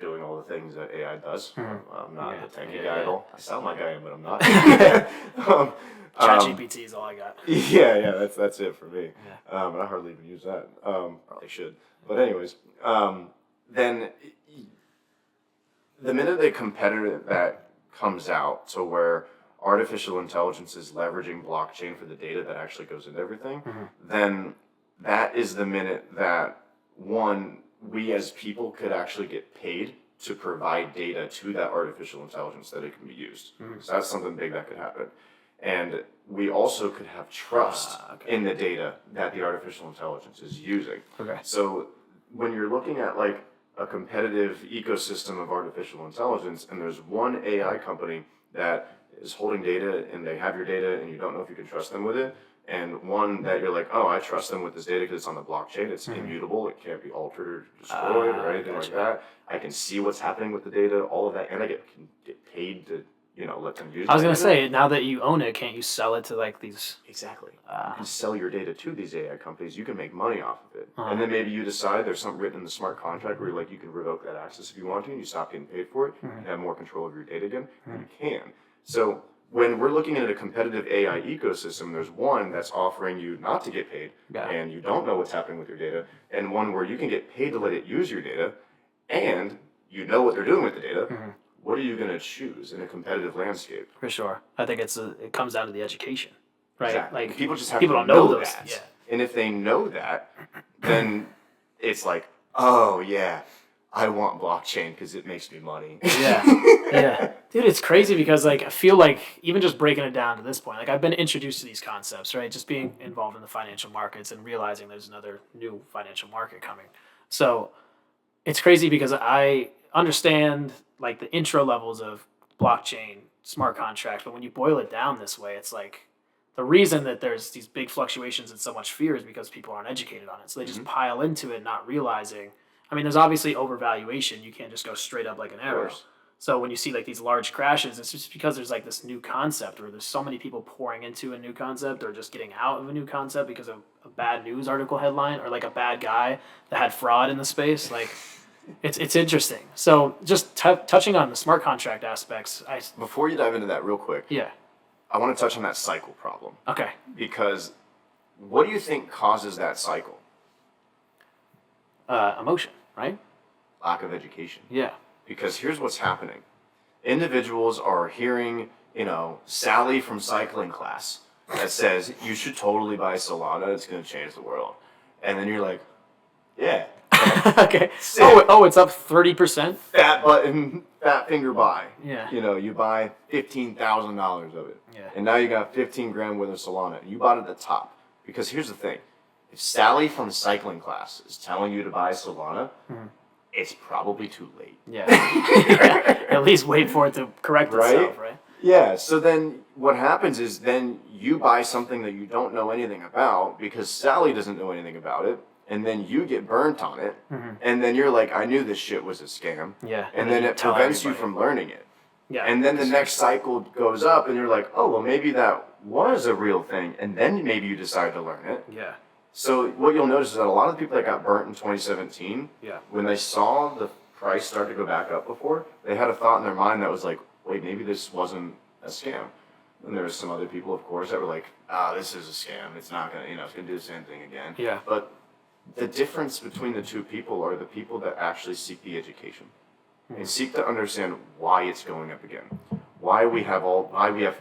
doing all the things that AI does. I'm not a techie guy at all. I sound like I am, but I'm not. ChatGPT is all I got. Yeah, that's it for me. I hardly even use that. Probably should. But anyways, then the minute a competitor that comes out to where artificial intelligence is leveraging blockchain for the data that actually goes into everything, then that is the minute that we as people could actually get paid to provide data to that artificial intelligence that it can be used. So that's something big that could happen. And we also could have trust in the data that the artificial intelligence is using. Okay. So when you're looking at like a competitive ecosystem of artificial intelligence, and there's one AI company that is holding data and they have your data and you don't know if you can trust them with it, and one that you're like, oh, I trust them with this data because it's on the blockchain, it's immutable, it can't be altered or destroyed or anything like that. I can see what's happening with the data, all of that, and I can get paid to let them use it. I was going to say, now that you own it, can't you sell it to like these... Exactly. You can sell your data to these AI companies, you can make money off of it. And then maybe you decide there's something written in the smart contract where you can revoke that access if you want to, and you stop getting paid for it, and have more control of your data again, you can. So when we're looking at a competitive AI ecosystem, there's one that's offering you not to get paid, and you don't know what's happening with your data, and one where you can get paid to let it use your data, and you know what they're doing with the data. What are you going to choose in a competitive landscape? For sure. I think it comes down to the education, right? Exactly. Like people just have people to don't know those. that. Yeah. And if they know that, then it's like, oh yeah, I want blockchain because it makes me money. Yeah. Yeah. Dude, it's crazy because like I feel like even just breaking it down to this point, like I've been introduced to these concepts, right? Just being involved in the financial markets and realizing there's another new financial market coming. So it's crazy because I understand like the intro levels of blockchain, smart contracts, but when you boil it down this way, it's like the reason that there's these big fluctuations and so much fear is because people aren't educated on it. So they just pile into it, not realizing. I mean, there's obviously overvaluation. You can't just go straight up like an arrow. course. So when you see like these large crashes, it's just because there's like this new concept, or there's so many people pouring into a new concept, or just getting out of a new concept because of a bad news article headline, or like a bad guy that had fraud in the space. Like, it's interesting. So just touching on the smart contract aspects, Before you dive into that real quick, yeah. I want to touch on that cycle problem. Okay. Because what do you think causes that cycle? Emotion, right? Lack of education. Yeah. Because here's what's happening. Individuals are hearing, Sally from cycling class that says, you should totally buy Solana, it's going to change the world. And then you're like, yeah. Okay. Sick. Oh, it's up 30%. Fat button, fat finger buy. Yeah. You buy $15,000 of it. Yeah. And now you got 15 grand worth of Solana. And you bought it at the top. Because here's the thing. If Sally from cycling class is telling you to buy Solana, it's probably too late. Yeah. At least wait for it to correct itself, right? Yeah, so then what happens is then you buy something that you don't know anything about because Sally doesn't know anything about it, and then you get burnt on it, and then you're like, I knew this shit was a scam. Yeah. And then you it tell prevents you everybody. from learning it. Yeah. And then the next cycle goes up, and you're like, oh, well, maybe that was a real thing, and then maybe you decide to learn it. Yeah. So what you'll notice is that a lot of the people that got burnt in 2017, Yeah. when they saw the price start to go back up before, they had a thought in their mind that was like, wait, maybe this wasn't a scam. And there was some other people, of course, that were like, this is a scam. It's not going to, it's going to do the same thing again. Yeah. But the difference between the two people are the people that actually seek the education and seek to understand why it's going up again. Why we have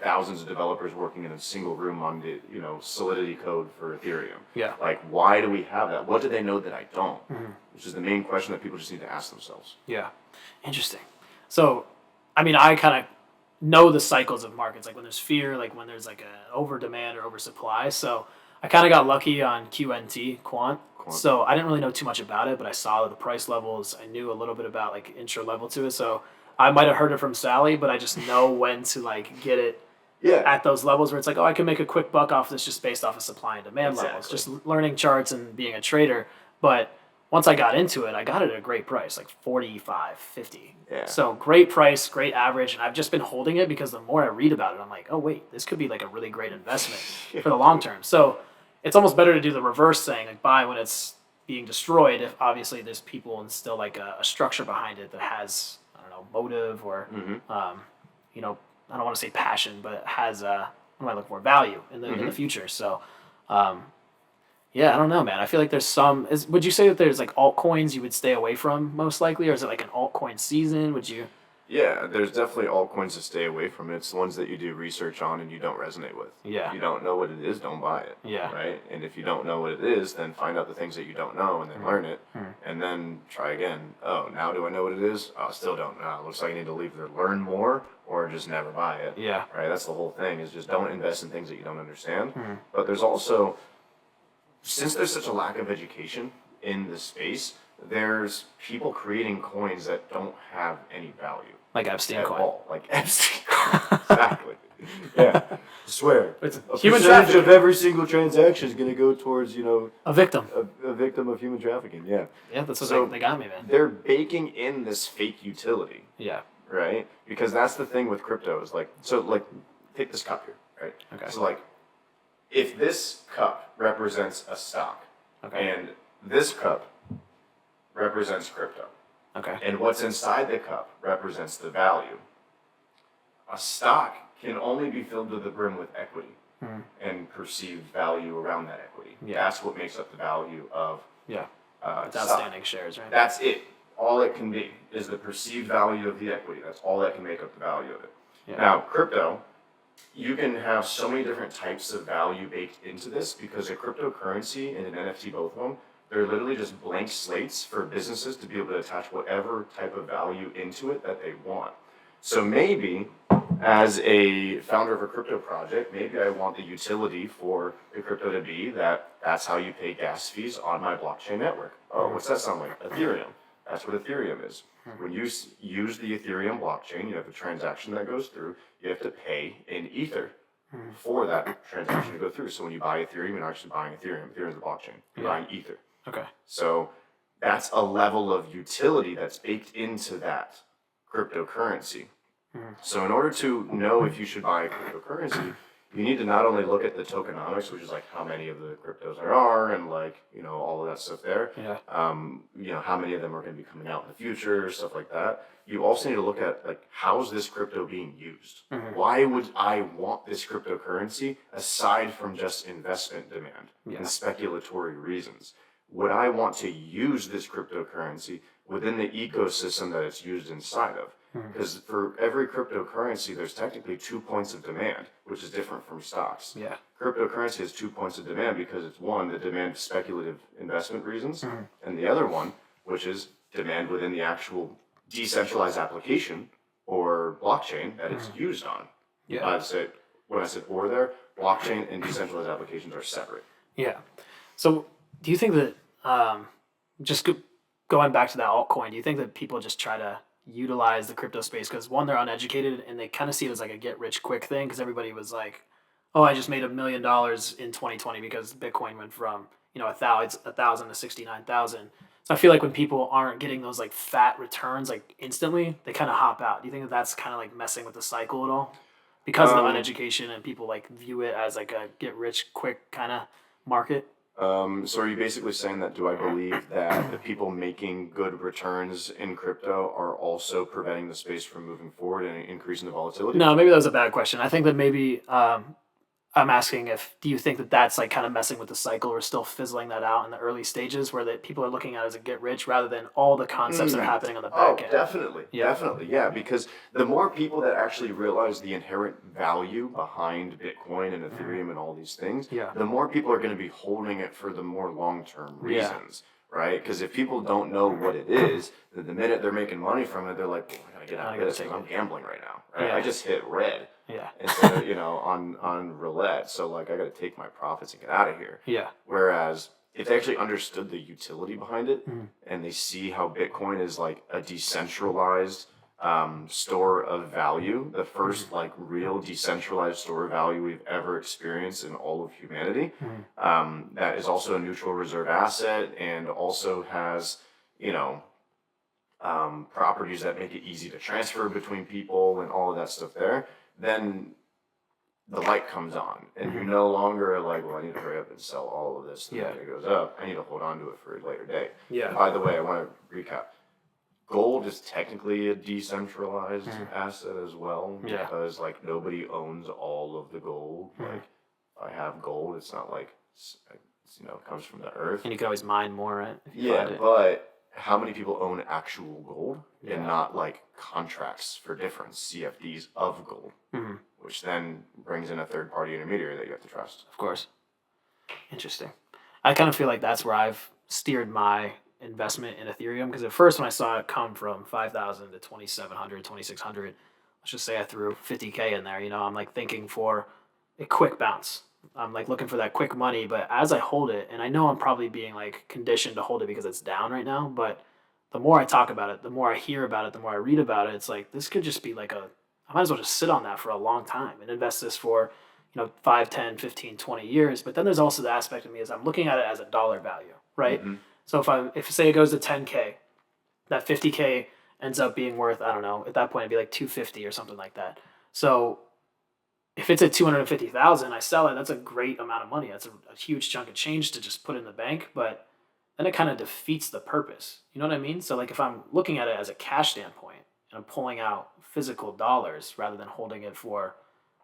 thousands of developers working in a single room on the Solidity code for Ethereum. Yeah. Like, why do we have that? What do they know that I don't? Which is the main question that people just need to ask themselves. Yeah. Interesting. So, I mean, I kind of know the cycles of markets, like when there's fear, like when there's like an over demand or oversupply. So I kind of got lucky on QNT, Quant. So I didn't really know too much about it, but I saw the price levels. I knew a little bit about like intro level to it. So I might have heard it from Sally, but I just know when to like get it at those levels where it's like, oh, I can make a quick buck off this just based off of supply and demand levels, just learning charts and being a trader. But once I got into it, I got it at a great price, like 45, 50. Yeah. So great price, great average. And I've just been holding it because the more I read about it, I'm like, oh, wait, this could be like a really great investment for the long term. So it's almost better to do the reverse thing, like buy when it's being destroyed, if obviously there's people and still like a structure behind it that has, I don't know, motive or, I don't want to say passion, but it has, what am I looking for? Value in the future. So, yeah, I don't know, man. I feel like there's would you say that there's like altcoins you would stay away from most likely, or is it like an altcoin season? Would you? Yeah, there's definitely altcoins to stay away from. It's the ones that you do research on and you don't resonate with. Yeah. If you don't know what it is, don't buy it. Yeah. Right? And if you don't know what it is, then find out the things that you don't know and then learn it. And then try again. Oh, now do I know what it is? Oh, still don't know. Looks like I need to either learn more or just never buy it. Yeah. Right? That's the whole thing, is just don't invest in things that you don't understand. But there's also, since there's such a lack of education in this space, there's people creating coins that don't have any value. Like Epstein At coin. all. Like Epstein coin. Exactly. Yeah. I swear. It's A human percentage trafficking. of every single transaction is going to go towards, A victim. a victim of human trafficking. Yeah. Yeah, that's what So- they got me, man. They're baking in this fake utility, Yeah. right? Because that's the thing with crypto is like, take this cup here, right? Okay. So like, if this cup represents a stock, Okay. and this cup represents crypto, Okay. and what's inside the cup represents the value, a stock can only be filled to the brim with equity and perceived value around that equity. Yeah. That's what makes up the value of Yeah. It's stock. outstanding shares, right? That's it. All it can be is the perceived value of the equity. That's all that can make up the value of it. Yeah. Now, crypto you can have so many different types of value baked into this because a cryptocurrency and an NFT, both of them, they're literally just blank slates for businesses to be able to attach whatever type of value into it that they want. So maybe as a founder of a crypto project, maybe I want the utility for the crypto to be that's how you pay gas fees on my blockchain network. Oh, what's that sound like? Ethereum. That's what Ethereum is. When you use the Ethereum blockchain, you have a transaction that goes through, you have to pay in Ether for that transaction to go through. So when you buy Ethereum, you're not actually buying Ethereum. Ethereum is the blockchain. You're buying Ether. Okay. So that's a level of utility that's baked into that cryptocurrency. So in order to know if you should buy a cryptocurrency, you need to not only look at the tokenomics, which is like how many of the cryptos there are and like, all of that stuff there. Yeah. How many of them are going to be coming out in the future, stuff like that. You also need to look at like, how's this crypto being used? Why would I want this cryptocurrency aside from just investment demand and speculatory reasons? Would I want to use this cryptocurrency within the ecosystem that it's used inside of? Because for every cryptocurrency, there's technically 2 points of demand, which is different from stocks. Yeah. Cryptocurrency has 2 points of demand because it's one, the demand for speculative investment reasons, and the other one, which is demand within the actual decentralized application or blockchain that it's used on. Yeah. When I said or there, blockchain and decentralized applications are separate. Yeah. So do you think that, going back to that altcoin, do you think that people just try to utilize the crypto space because one, they're uneducated and they kind of see it as like a get rich quick thing because everybody was like, oh, I just made $1 million in 2020 because Bitcoin went from 1,000 to 69,000. So I feel like when people aren't getting those like fat returns like instantly, they kind of hop out. Do you think that that's kind of like messing with the cycle at all because of the uneducation and people like view it as like a get rich quick kind of market? So are you basically saying that do I believe that the people making good returns in crypto are also preventing the space from moving forward and increasing the volatility? No, maybe that was a bad question. I think that maybe I'm asking do you think that that's like kind of messing with the cycle or still fizzling that out in the early stages where that people are looking at it as a get rich rather than all the concepts that are happening on the back end? Definitely. Definitely, yeah. Because the more people that actually realize the inherent value behind Bitcoin and Ethereum and all these things, the more people are going to be holding it for the more long-term reasons, right? Because if people don't know what it is, then the minute they're making money from it, they're like, well, I got to get out of this because I'm gambling right now, right? I just hit red. Yeah. Instead of, on roulette. So like I got to take my profits and get out of here. Yeah. Whereas if they actually understood the utility behind it and they see how Bitcoin is like a decentralized store of value, the first like real decentralized store of value we've ever experienced in all of humanity, that is also a neutral reserve asset and also has, properties that make it easy to transfer between people and all of that stuff there, then the light comes on and you're no longer like, well, I need to hurry up and sell all of this and then it goes up. I need to hold on to it for a later date. Yeah. And by the way, I want to recap. Gold is technically a decentralized asset as well because like nobody owns all of the gold. Like if I have gold, it's not like it comes from the earth. And you can always mine more, right? But how many people own actual gold and not like contracts for difference, CFDs of gold, which then brings in a third party intermediary that you have to trust. Of course. Interesting. I kind of feel like that's where I've steered my investment in Ethereum because at first when I saw it come from 5,000 to 2,700, 2,600, let's just say I threw 50K in there, I'm like thinking for a quick bounce. I'm like looking for that quick money, but as I hold it, and I know I'm probably being like conditioned to hold it because it's down right now, but the more I talk about it, the more I hear about it, the more I read about it, it's like this could just be like I might as well just sit on that for a long time and invest this for 5, 10, 15, 20 years. But then there's also the aspect of me is I'm looking at it as a dollar value, right? So if say it goes to 10K, that 50K ends up being worth, I don't know, at that point it'd be like 250 or something like that. So if it's at 250,000, I sell it. That's a great amount of money. That's a huge chunk of change to just put in the bank. But then it kind of defeats the purpose. You know what I mean? So like if I'm looking at it as a cash standpoint and I'm pulling out physical dollars rather than holding it for,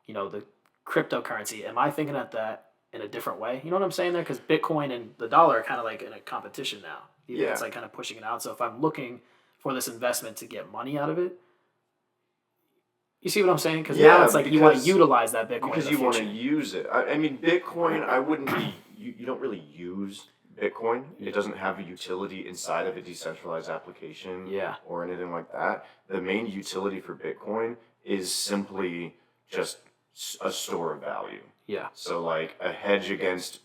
the cryptocurrency, am I thinking at that in a different way? You know what I'm saying there? Because Bitcoin and the dollar are kind of like in a competition now. It's like kind of pushing it out. So if I'm looking for this investment to get money out of it, You see what I'm saying? Because Yeah, now it's like you want to because- utilize that Bitcoin Because in you the want to future. use it. I mean, Bitcoin, I wouldn't be, you don't really use Bitcoin. It doesn't have a utility inside of a decentralized application Yeah. or anything like that. The main utility for Bitcoin is simply just a store of value. Yeah. So, like a hedge against,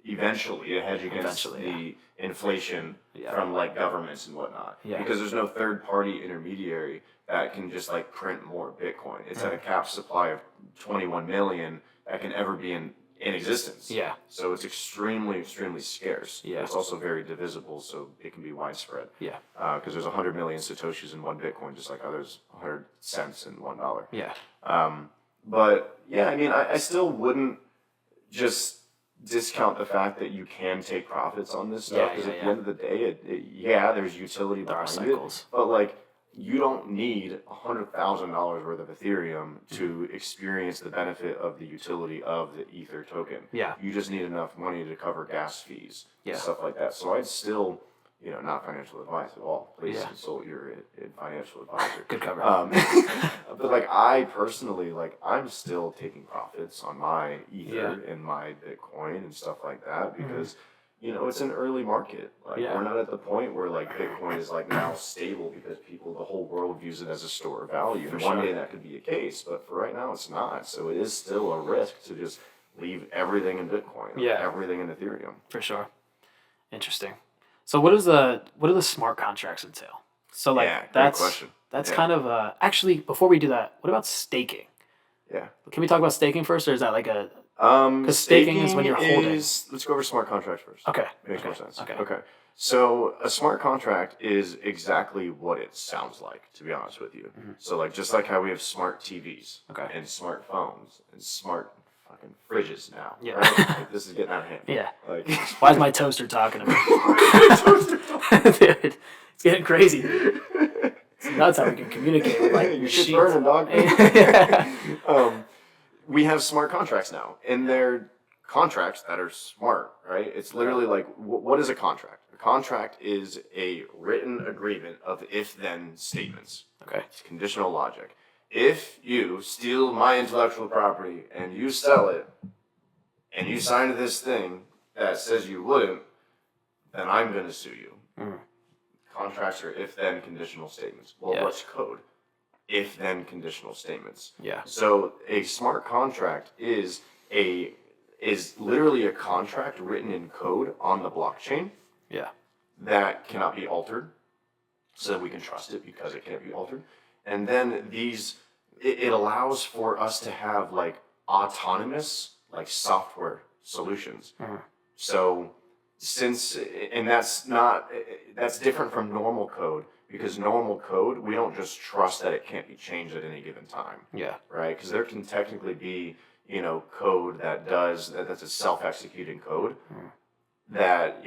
eventually, a hedge against Eventually, the inflation Yeah. from like governments and whatnot. Yeah. Because there's no third party intermediary that can just like print more Bitcoin. It's at a cap supply of 21 million that can ever be in existence. Yeah. So it's extremely, extremely scarce. Yeah. It's also very divisible, so it can be widespread. Yeah. Because there's 100 million Satoshis in one Bitcoin, just like how there's 100 cents in $1. Yeah. But yeah, I mean, I still wouldn't just discount the fact that you can take profits on this stuff. Because at the end of the day, there's utility behind cycles. it. But like, you don't need $100,000 worth of Ethereum to experience the benefit of the utility of the Ether token. Yeah. You just need enough money to cover gas fees Yeah. and stuff like that. So I'd still, not financial advice at all. Please Yeah. consult your financial advisor. Good cover. But like I personally, like I'm still taking profits on my Ether and my Bitcoin and stuff like that because it's an early market. Like we're not at the point where like Bitcoin is like now stable because the whole world views it as a store of value. And one day that could be a case, but for right now it's not. So it is still a risk to just leave everything in Bitcoin, everything in Ethereum. For sure. Interesting. So what do the smart contracts entail? So like great question. That's kind of actually before we do that, what about staking? Yeah. Can we talk about staking first, or is that like a because staking is when you're holding. Let's go over smart contracts first. Okay. Makes more sense. Okay. So a smart contract is exactly what it sounds like, to be honest with you. So like just like how we have smart TVs and smartphones and smart fucking fridges now. Yeah. Right? Like, this is getting out of hand. Yeah. Like Why is my toaster talking to me? Dude, it's getting crazy. It's nuts how we can communicate with like your shit's machines. burning, dog. Yeah. We have smart contracts now, and they're contracts that are smart, right? It's literally like, what is a contract? A contract is a written agreement of if-then statements. Okay. It's conditional logic. If you steal my intellectual property and you sell it, and you sign this thing that says you wouldn't, then I'm going to sue you. Contracts are if-then conditional statements. Well, what's code? If-then conditional statements. Yeah. So a smart contract is literally a contract written in code on the blockchain. Yeah. That cannot be altered, so that we can trust it because it can't be altered. And then it allows for us to have like autonomous like software solutions. So that's different from normal code, because normal code, we don't just trust that it can't be changed at any given time. Yeah. Right? Because there can technically be, code that's a self-executing code that,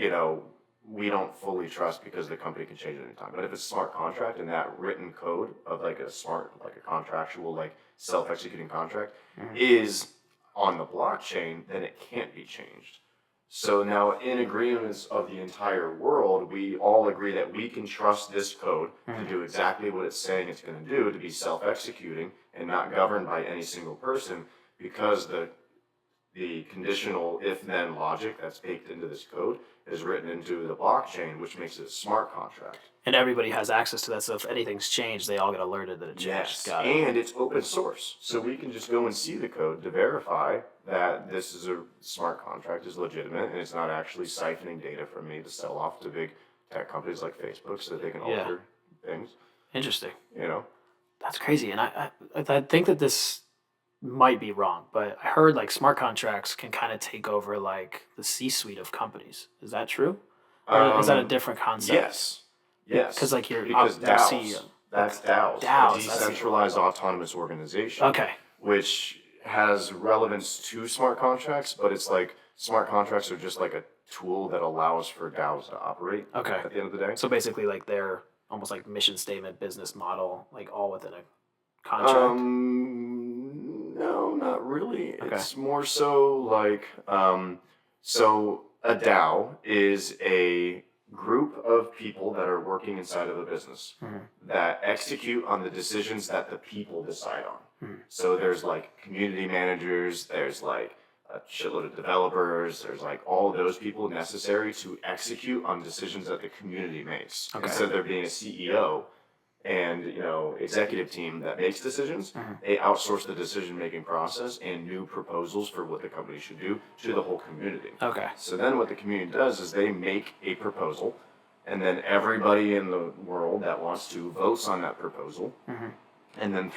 we don't fully trust because the company can change it any time. But if it's a smart contract and that written code of like a contractual, like self-executing contract is on the blockchain, then it can't be changed. So now in agreements of the entire world, we all agree that we can trust this code to do exactly what it's saying it's going to do, to be self-executing and not governed by any single person, because the conditional if-then logic that's baked into this code is written into the blockchain, which makes it a smart contract. And everybody has access to that, so if anything's changed, they all get alerted that it changed. Yes, Got it. and it's open source, so we can just go and see the code to verify that this is a smart contract, is legitimate, and it's not actually siphoning data from me to sell off to big tech companies like Facebook so that they can alter things. Interesting. That's crazy, and I think that this might be wrong, but I heard like smart contracts can kind of take over like the C-suite of companies. Is that true? Or is that a different concept? Yes. Because like because your DAOs, CEO. that's DAOs, DAOs, a decentralized autonomous organization. Okay. Which has relevance to smart contracts, but it's like smart contracts are just like a tool that allows for DAOs to operate. Okay. At the end of the day. So basically, like they're almost like mission statement, business model, like all within a contract. No, not really. Okay. It's more so like so a DAO is a group of people that are working inside of a business that execute on the decisions that the people decide on. So there's like community managers, there's like a shitload of developers, there's like all of those people necessary to execute on decisions that the community makes. Okay. Instead of there being a CEO and executive team that makes decisions, they outsource the decision-making process and new proposals for what the company should do to the whole community. Okay. So then what the community does is they make a proposal, and then everybody in the world that wants to votes on that proposal, and then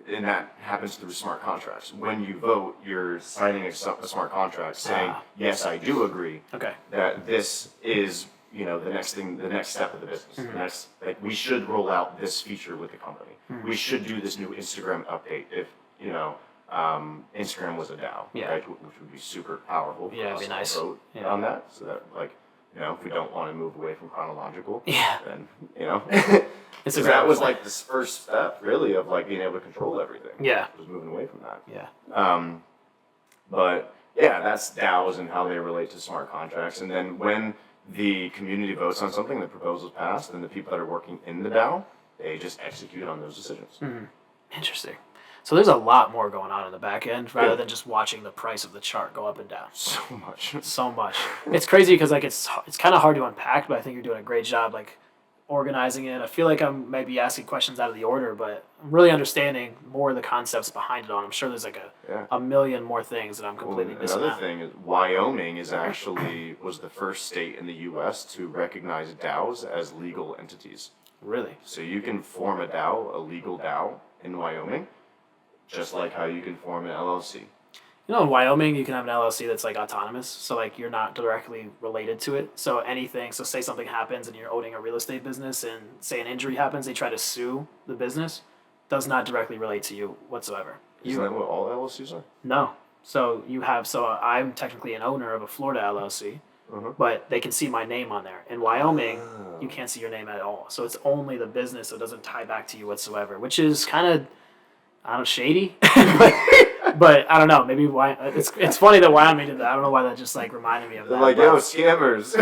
and that happens through smart contracts. When you vote, you're signing a smart contract saying, yes, I do agree that this is the next step of the business. The next, we should roll out this feature with the company. We should do this new Instagram update if, Instagram was a DAO, right? Which would be super powerful for us it'd be nice. to vote on that. So that, if we don't want to move away from chronological, then, It's that was like this first step, really, of being able to control everything. Yeah. Was moving away from that. Yeah. But yeah, that's DAOs and how they relate to smart contracts. And then when the community votes on something, the proposal's passed, then the people that are working in the DAO, they just execute on those decisions. Interesting. So there's a lot more going on in the back end rather than just watching the price of the chart go up and down. So much. So much. It's crazy because it's kind of hard to unpack, but I think you're doing a great job organizing it. I feel like I'm maybe asking questions out of the order, but I'm really understanding more of the concepts behind it all. I'm sure there's a million more things that I'm completely missing Another out. thing is Wyoming was the first state in the U.S. to recognize DAOs as legal entities. Really? So you can form a DAO, a legal DAO in Wyoming, just like how you can form an LLC. In Wyoming, you can have an LLC that's autonomous, so you're not directly related to it. So say something happens and you're owning a real estate business, and say an injury happens, they try to sue the business, does not directly relate to you whatsoever. Isn't that what all LLCs are? No. So I'm technically an owner of a Florida LLC, but they can see my name on there. In Wyoming, you can't see your name at all. So it's only the business, so it doesn't tie back to you whatsoever, which is kind of, shady. But I don't know. Maybe it's funny that Wyoming did that. I don't know why that just reminded me of that. They're yo, scammers!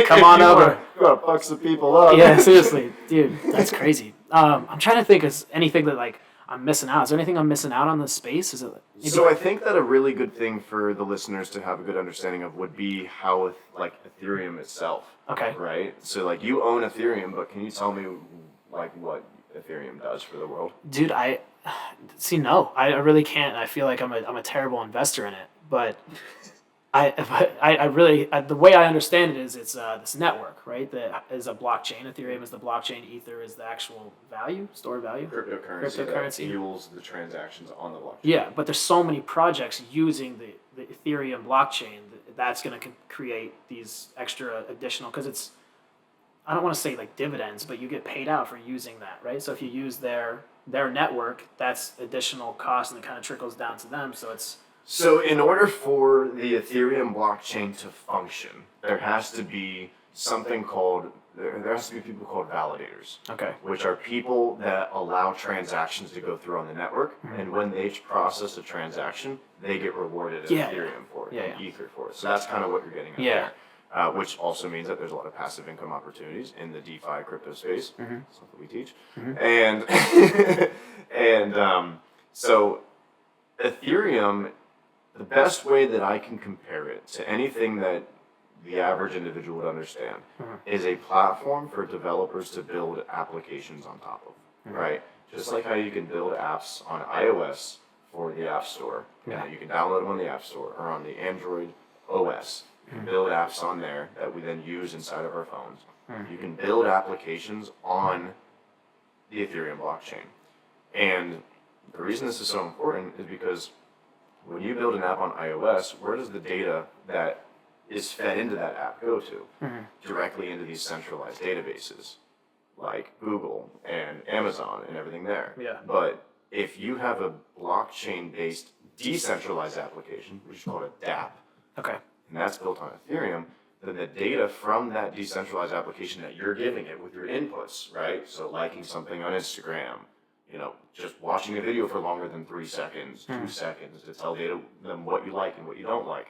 Come on over. You want to fuck some people up? Yeah, seriously, dude, that's crazy. I'm trying to think. Is anything that I'm missing out? Is there anything I'm missing out on this space? Is it? So I think that a really good thing for the listeners to have a good understanding of would be how Ethereum itself. Okay. Right. So you own Ethereum, but can you tell me what Ethereum does for the world? Dude, no, I really can't. I feel like I'm a terrible investor in it, but I really the way I understand it is it's this network, right? That is a blockchain. Ethereum is the blockchain. Ether is the actual value, stored value. Cryptocurrency that fuels the transactions on the blockchain. Yeah, but there's so many projects using the Ethereum blockchain that's going to create these extra additional, because it's, I don't want to say dividends, but you get paid out for using that, right? So if you use their network, that's additional cost, and it kind of trickles down to them. So in order for the Ethereum blockchain to function, there has to be there has to be people called validators. Okay. Which are people that allow transactions to go through on the network, and when they process a transaction, they get rewarded in Ethereum for it, Ether for it. So that's kind of what you're getting at there. Which also means that there's a lot of passive income opportunities in the DeFi crypto space. Something we teach. So Ethereum, the best way that I can compare it to anything that the average individual would understand is a platform for developers to build applications on top of, right? Just like how you can build apps on iOS for the App Store. You can download them on the App Store or on the Android OS. You can build apps on there that we then use inside of our phones. You can build applications on the Ethereum blockchain. And the reason this is so important is because when you build an app on iOS, where does the data that is fed into that app go to? Directly into these centralized databases like Google and Amazon and everything there. But if you have a blockchain-based decentralized application, which is called a dApp, and that's built on Ethereum, then the data from that decentralized application that you're giving it with your inputs, right? So liking something on Instagram, just watching a video for longer than 3 seconds, 2 seconds to tell them what you like and what you don't like.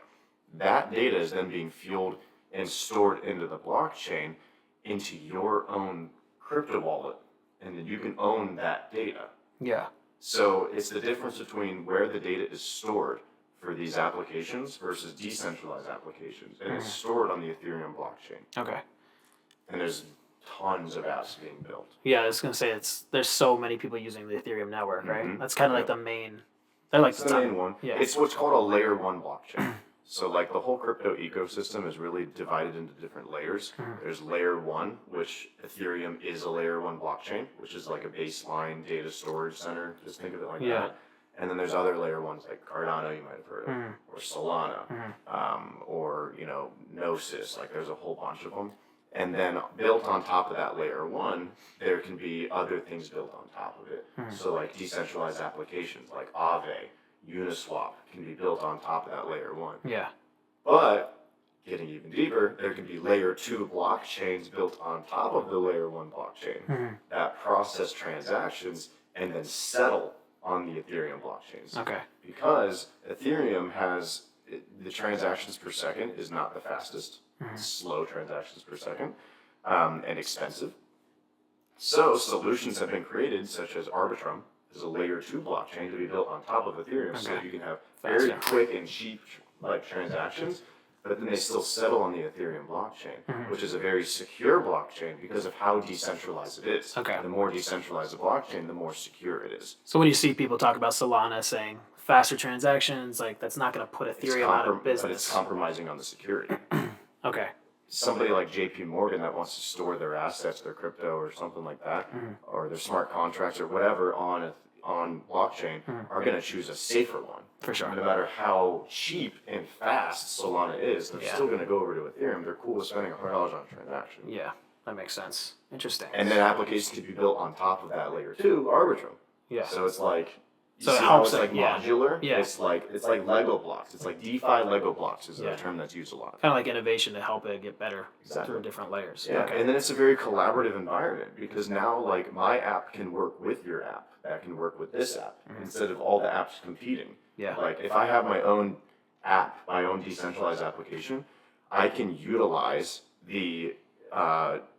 That data is then being fueled and stored into the blockchain into your own crypto wallet, and then you can own that data. Yeah. So it's the difference between where the data is stored for these applications versus decentralized applications, and it's stored on the Ethereum blockchain. Okay. And there's tons of apps being built. Yeah, I was gonna say there's so many people using the Ethereum network, right? That's kind of like the main. They're like It's the main one. Yeah. It's what's called a layer one blockchain. So like the whole crypto ecosystem is really divided into different layers. There's layer one, which Ethereum is a layer one blockchain, which is like a baseline data storage center. Just think of it like that. And then there's other layer ones like Cardano, you might have heard of, or Solana, or Gnosis. Like there's a whole bunch of them. And then built on top of that layer one, there can be other things built on top of it. So like decentralized applications like Aave, Uniswap can be built on top of that layer one. Yeah. But getting even deeper, there can be layer two blockchains built on top of the layer one blockchain that process transactions and then settle on the Ethereum blockchains. Okay. Because Ethereum has the transactions per second is not the fastest. Slow transactions per second, and expensive. So solutions have been created, such as Arbitrum, is a layer two blockchain to be built on top of Ethereum, so that you can have very quick and cheap like transactions, but then they still settle on the Ethereum blockchain, which is a very secure blockchain because of how decentralized it is. Okay. The more decentralized the blockchain, the more secure it is. So when you see people talk about Solana saying faster transactions, like that's not going to put Ethereum out of business. But it's compromising on the security. Okay. Somebody like JP Morgan that wants to store their assets, their crypto or something like that, or their smart contracts or whatever on blockchain are going to choose a safer one. For sure. No matter how cheap and fast Solana is, they're still going to go over to Ethereum. They're cool with spending $100 on a transaction. Yeah, that makes sense. Interesting. And then applications can be built on top of that layer too, Arbitrum. Yeah. So it's like, So it see helps how it's like modular? Yeah. It's like Lego blocks. It's like DeFi Lego blocks is a term that's used a lot. Kind of like innovation to help it get better Exactly. through different layers. Yeah, Okay. and then it's a very collaborative environment because now like my app can work with your app that can work with this app instead of all the apps competing. Yeah. Like if I have my own app, my own decentralized application, I can utilize the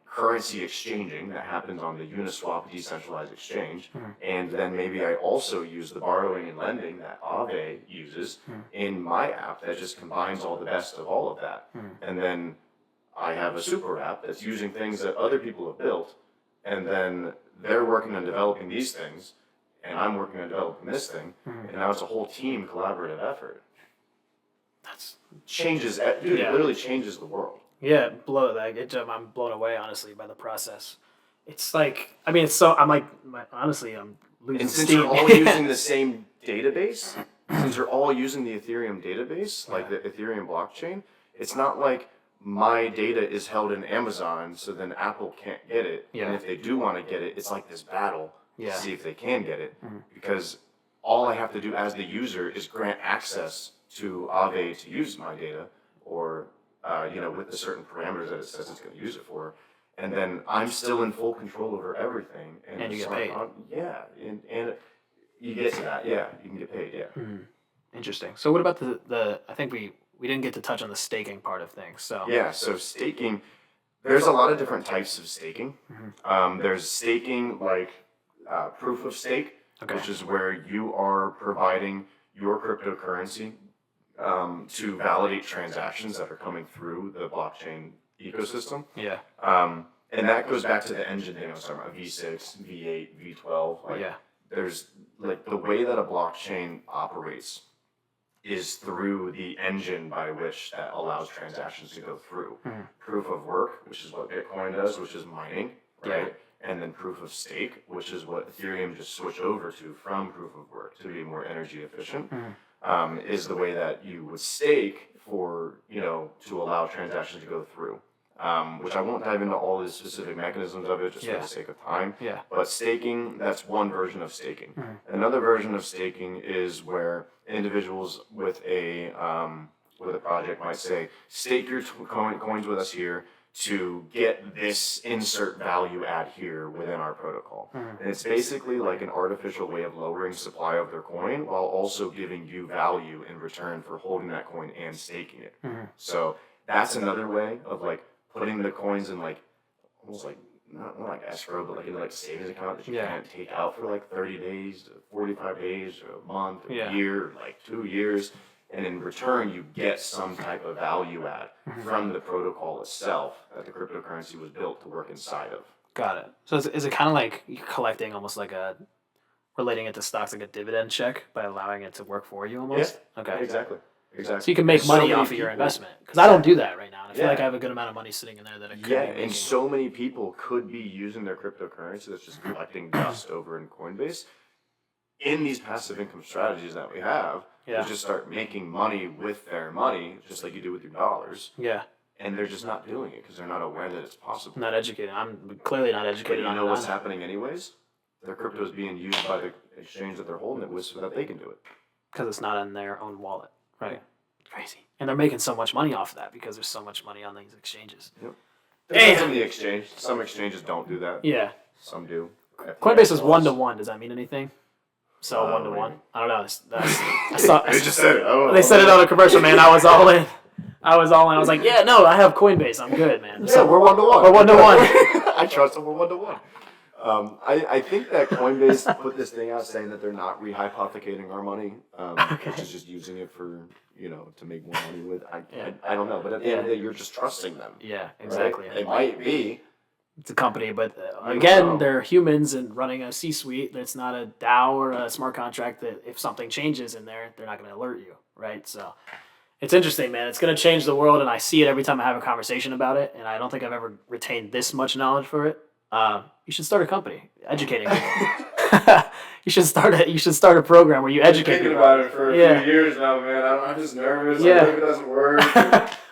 currency exchanging that happens on the Uniswap decentralized exchange, and then maybe I also use the borrowing and lending that Aave uses in my app that just combines all the best of all of that. And then I have a super app that's using things that other people have built, and then they're working on developing these things, and I'm working on developing this thing, and now it's a whole team collaborative effort. That's Changes, dude, it literally changes the world. yeah, I'm blown away honestly by the process. It's like it's so I'm like honestly I'm losing And since steam. you're all using the same database, since you're all using the Ethereum database, like the Ethereum blockchain, it's not like my data is held in Amazon, so then Apple can't get it. Yeah. And if they do want to get it, it's like this battle Yeah. to see if they can get it. Because all I have to do as the user is grant access to Aave to use my data, or with the certain parameters that it says it's going to use it for. And then I'm still in full control over everything. And you get paid. And you get to that. Yeah, you can get paid. Yeah. Interesting. So what about the I think we didn't get to touch on the staking part of things. So Yeah, so staking, there's a lot of different types of staking. There's staking like proof of stake, which is where you are providing your cryptocurrency to validate transactions that are coming through the blockchain ecosystem. Yeah. And that goes back to the engine thing I was talking about, V6, V8, V12. Like, there's like the way that a blockchain operates is through the engine by which that allows transactions to go through. Proof of work, which is what Bitcoin does, which is mining, right? And then proof of stake, which is what Ethereum just switched over to from proof of work to be more energy efficient, is the way that you would stake for, to allow transactions to go through. Which I won't dive into all the specific mechanisms of it just for the sake of time. Yeah. But staking, that's one version of staking. Another version of staking is where individuals with a project might say, stake your coins with us here to get this insert value add here within our protocol. And it's basically like an artificial way of lowering supply of their coin while also giving you value in return for holding that coin and staking it. So that's another way of like putting the coins in like almost like not like escrow, but like in like a savings account that you can't take out for like 30 days, 45 days, or a month, a year, like 2 years. And in return, you get some type of value add from the protocol itself that the cryptocurrency was built to work inside of. Got it. So is it kind of like you're collecting almost like relating it to stocks like a dividend check by allowing it to work for you almost? Yeah. Okay. Exactly. So you can make money off of your investment. Because I don't do that right now. And I feel like I have a good amount of money sitting in there that I could be making. And so many people could be using their cryptocurrency that's just collecting dust over in Coinbase in these passive income strategies that we have. To just start making money with their money, just like you do with your dollars. Yeah. And they're just not doing it because they're not aware that it's possible. Not educated. I'm clearly not educated on it. You know what's happening anyways? Their crypto is being used by the exchange that they're holding it with so that they can do it. Because it's not in their own wallet. Right. Crazy. And they're making so much money off of that because there's so much money on these exchanges. Yep. Depends on the exchange. Some exchanges don't do that. Yeah. Some do. Coinbase is 1-to-1. Does that mean anything? So 1-to-1. I don't know. I saw. They just said it. They said it on a commercial, man. I was all in. I was like, yeah, no, I have Coinbase. I'm good, man. Yeah, we're 1-to-1. We're 1-to-1. I trust them. We're 1-to-1. I think that Coinbase put this thing out saying that they're not rehypothecating our money, which is just using it for, to make more money with. I don't know. But at the end of the day, you're just trusting them. Yeah, exactly. Right? They might be. It's a company, but again, they're humans and running a C-suite. It's not a DAO or a smart contract that if something changes in there, they're not going to alert you, right? So it's interesting, man. It's going to change the world, and I see it every time I have a conversation about it, and I don't think I've ever retained this much knowledge for it. You should start a company educating people. You should start a program where you educate people. Thinking about it for a few years now, man. I'm just nervous. Yeah. I think it doesn't work.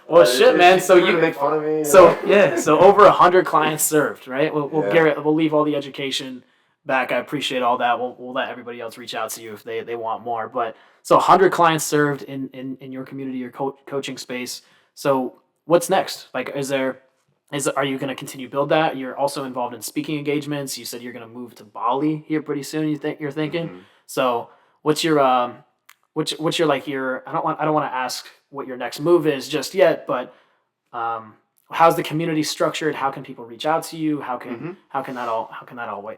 Well, shit, man. So you make fun of me. So over 100 clients served, right? We'll leave all the education back. I appreciate all that. We'll let everybody else reach out to you if they want more. But so 100 clients served in your community, your coaching space. So what's next? Like, are you going to continue to build that? You're also involved in speaking engagements. You said you're going to move to Bali here pretty soon. You're thinking. Mm-hmm. So what's your I don't want to ask what your next move is just yet, but how's the community structured? How can people reach out to you? How can that all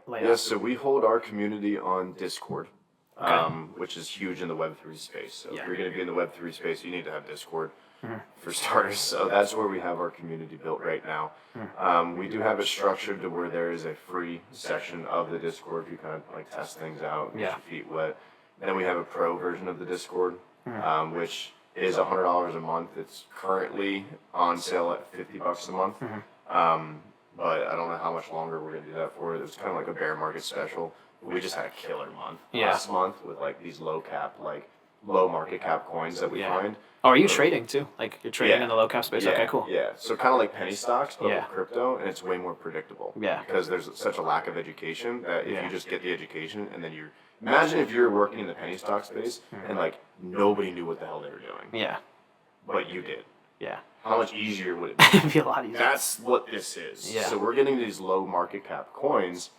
lay out? Yes, so we hold our community on Discord, which is huge in the Web3 space. So if you're going to be in the Web3 space, you need to have Discord for starters. So that's where we have our community built right now. We do have it structured to where there is a free section of the Discord if you kind of like test things out and get your feet wet. Then we have a pro version of the Discord, which is $100 a month. It's currently on sale at $50 a month. But I don't know how much longer we're going to do that for. It was kind of like a bear market special. We just had a killer month last month with like these low market cap coins that we find. Oh, are you trading too? Like you're trading in the low cap space? Okay, cool. Yeah, so kind of like penny stocks, but with crypto, and it's way more predictable. Yeah. Because there's such a lack of education that if you just get the education and then imagine if you're working in the penny stock space and like nobody knew what the hell they were doing. Yeah. But you did. Yeah. How much easier would it be? It'd be a lot easier. That's what this is. Yeah. So we're getting these low market cap coins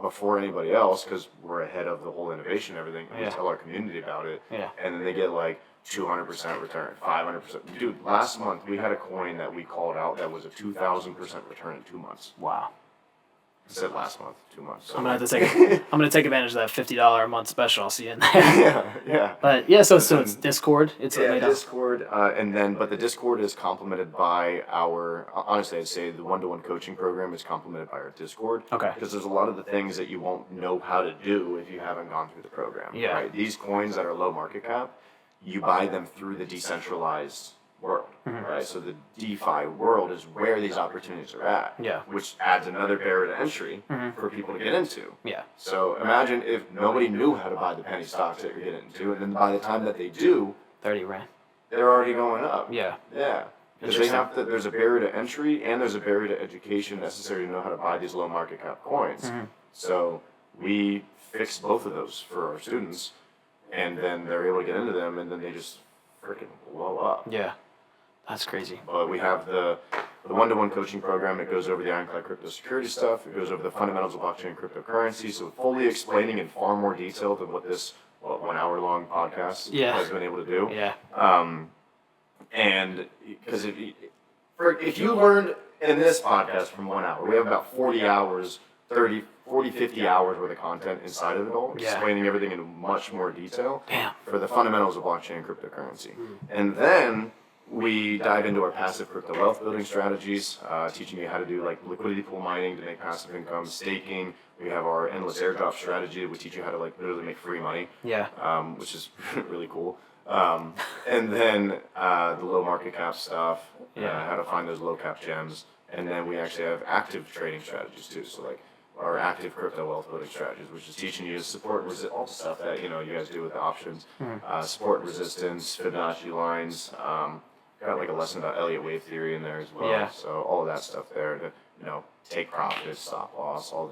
before anybody else because we're ahead of the whole innovation and everything. And we tell our community about it. Yeah. And then they get like 200% return, 500%. Dude, last month we had a coin that we called out that was a 2,000% return in 2 months. Wow. I said last month, 2 months. So. I'm gonna take advantage of that $50 a month special. I'll see you in there. Yeah. But so it's Discord. It's Discord, but the Discord is complemented by honestly, I'd say the one-to-one coaching program is complemented by our Discord. Okay. Because there's a lot of the things that you won't know how to do if you haven't gone through the program. Yeah. Right. These coins that are low market cap, you buy them through the decentralized world, right? So the DeFi world is where these opportunities are at, which adds another barrier to entry for people to get into. Yeah. So imagine if nobody knew how to buy the penny stocks that you're getting into, and then by the time that they do, 30 grand, they're already going up. Yeah. Yeah. Because there's a barrier to entry and there's a barrier to education necessary to know how to buy these low market cap coins. So we fix both of those for our students, and then they're able to get into them, and then they just freaking blow up. Yeah. That's crazy. But we have the one-to-one coaching program. It goes over the ironclad crypto security stuff. It goes over the fundamentals of blockchain and cryptocurrency. So fully explaining in far more detail than what this 1 hour long podcast has been able to do. Yeah. And because if you learned in this podcast from 1 hour, we have about 40 hours, 50 hours worth of content inside of it all, explaining everything in much more detail for the fundamentals of blockchain and cryptocurrency. And then we dive into our passive crypto wealth building strategies, teaching you how to do like liquidity pool mining to make passive income, staking. We have our endless airdrop strategy. We teach you how to like literally make free money, which is really cool. And then the low market cap stuff, how to find those low cap gems. And then we actually have active trading strategies too. So like our active crypto wealth building strategies, which is teaching you to support and resist all the stuff that you guys do with the options, support and resistance, Fibonacci lines. Got like a lesson about Elliott wave theory in there as well. Yeah. So all of that stuff there to take profits, stop loss, all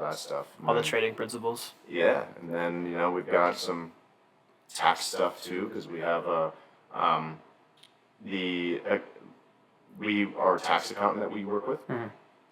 that stuff. And All then, the trading principles. Yeah, and then we've got some tax stuff too because we have our tax accountant that we work with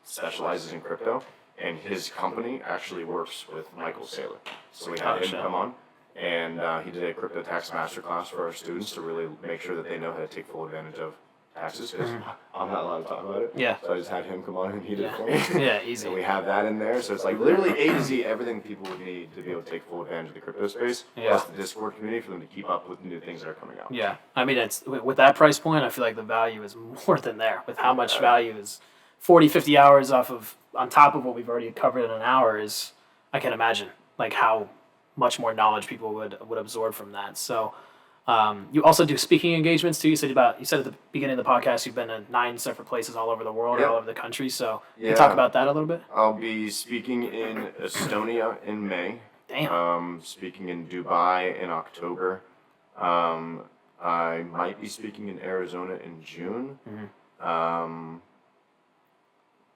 specializes in crypto, and his company actually works with Michael Saylor. So we had him come on, and he did a crypto tax masterclass for our students to really make sure that they know how to take full advantage of taxes because I'm not allowed to talk about it. Yeah. So I just had him come on and he did it for me. Yeah, easy. And we have that in there. So it's like literally A to Z, everything people would need to be able to take full advantage of the crypto space. Plus the Discord community for them to keep up with new things that are coming out. Yeah, I mean, it's with that price point, I feel like the value is more than there. With how much value is 40, 50 hours on top of what we've already covered in an hour is, I can imagine like how much more knowledge people would absorb from that. So you also do speaking engagements too. You said at the beginning of the podcast you've been in 9 separate places all over the world, all over the country. So can you talk about that a little bit? I'll be speaking in Estonia in May. Damn. Speaking in Dubai in October. I might be speaking in Arizona in June.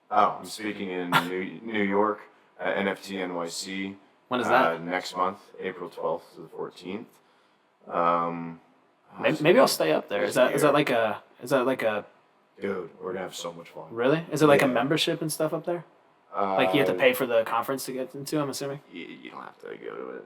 I'm speaking in New York at NFT NYC. When is that? Next month, April 12th to the 14th. Maybe I'll stay up there. Is that like a Dude, we're gonna have so much fun. really? Is it like a membership and stuff up there? Like you have to pay for the conference to get into, I'm assuming? You don't have to go to it.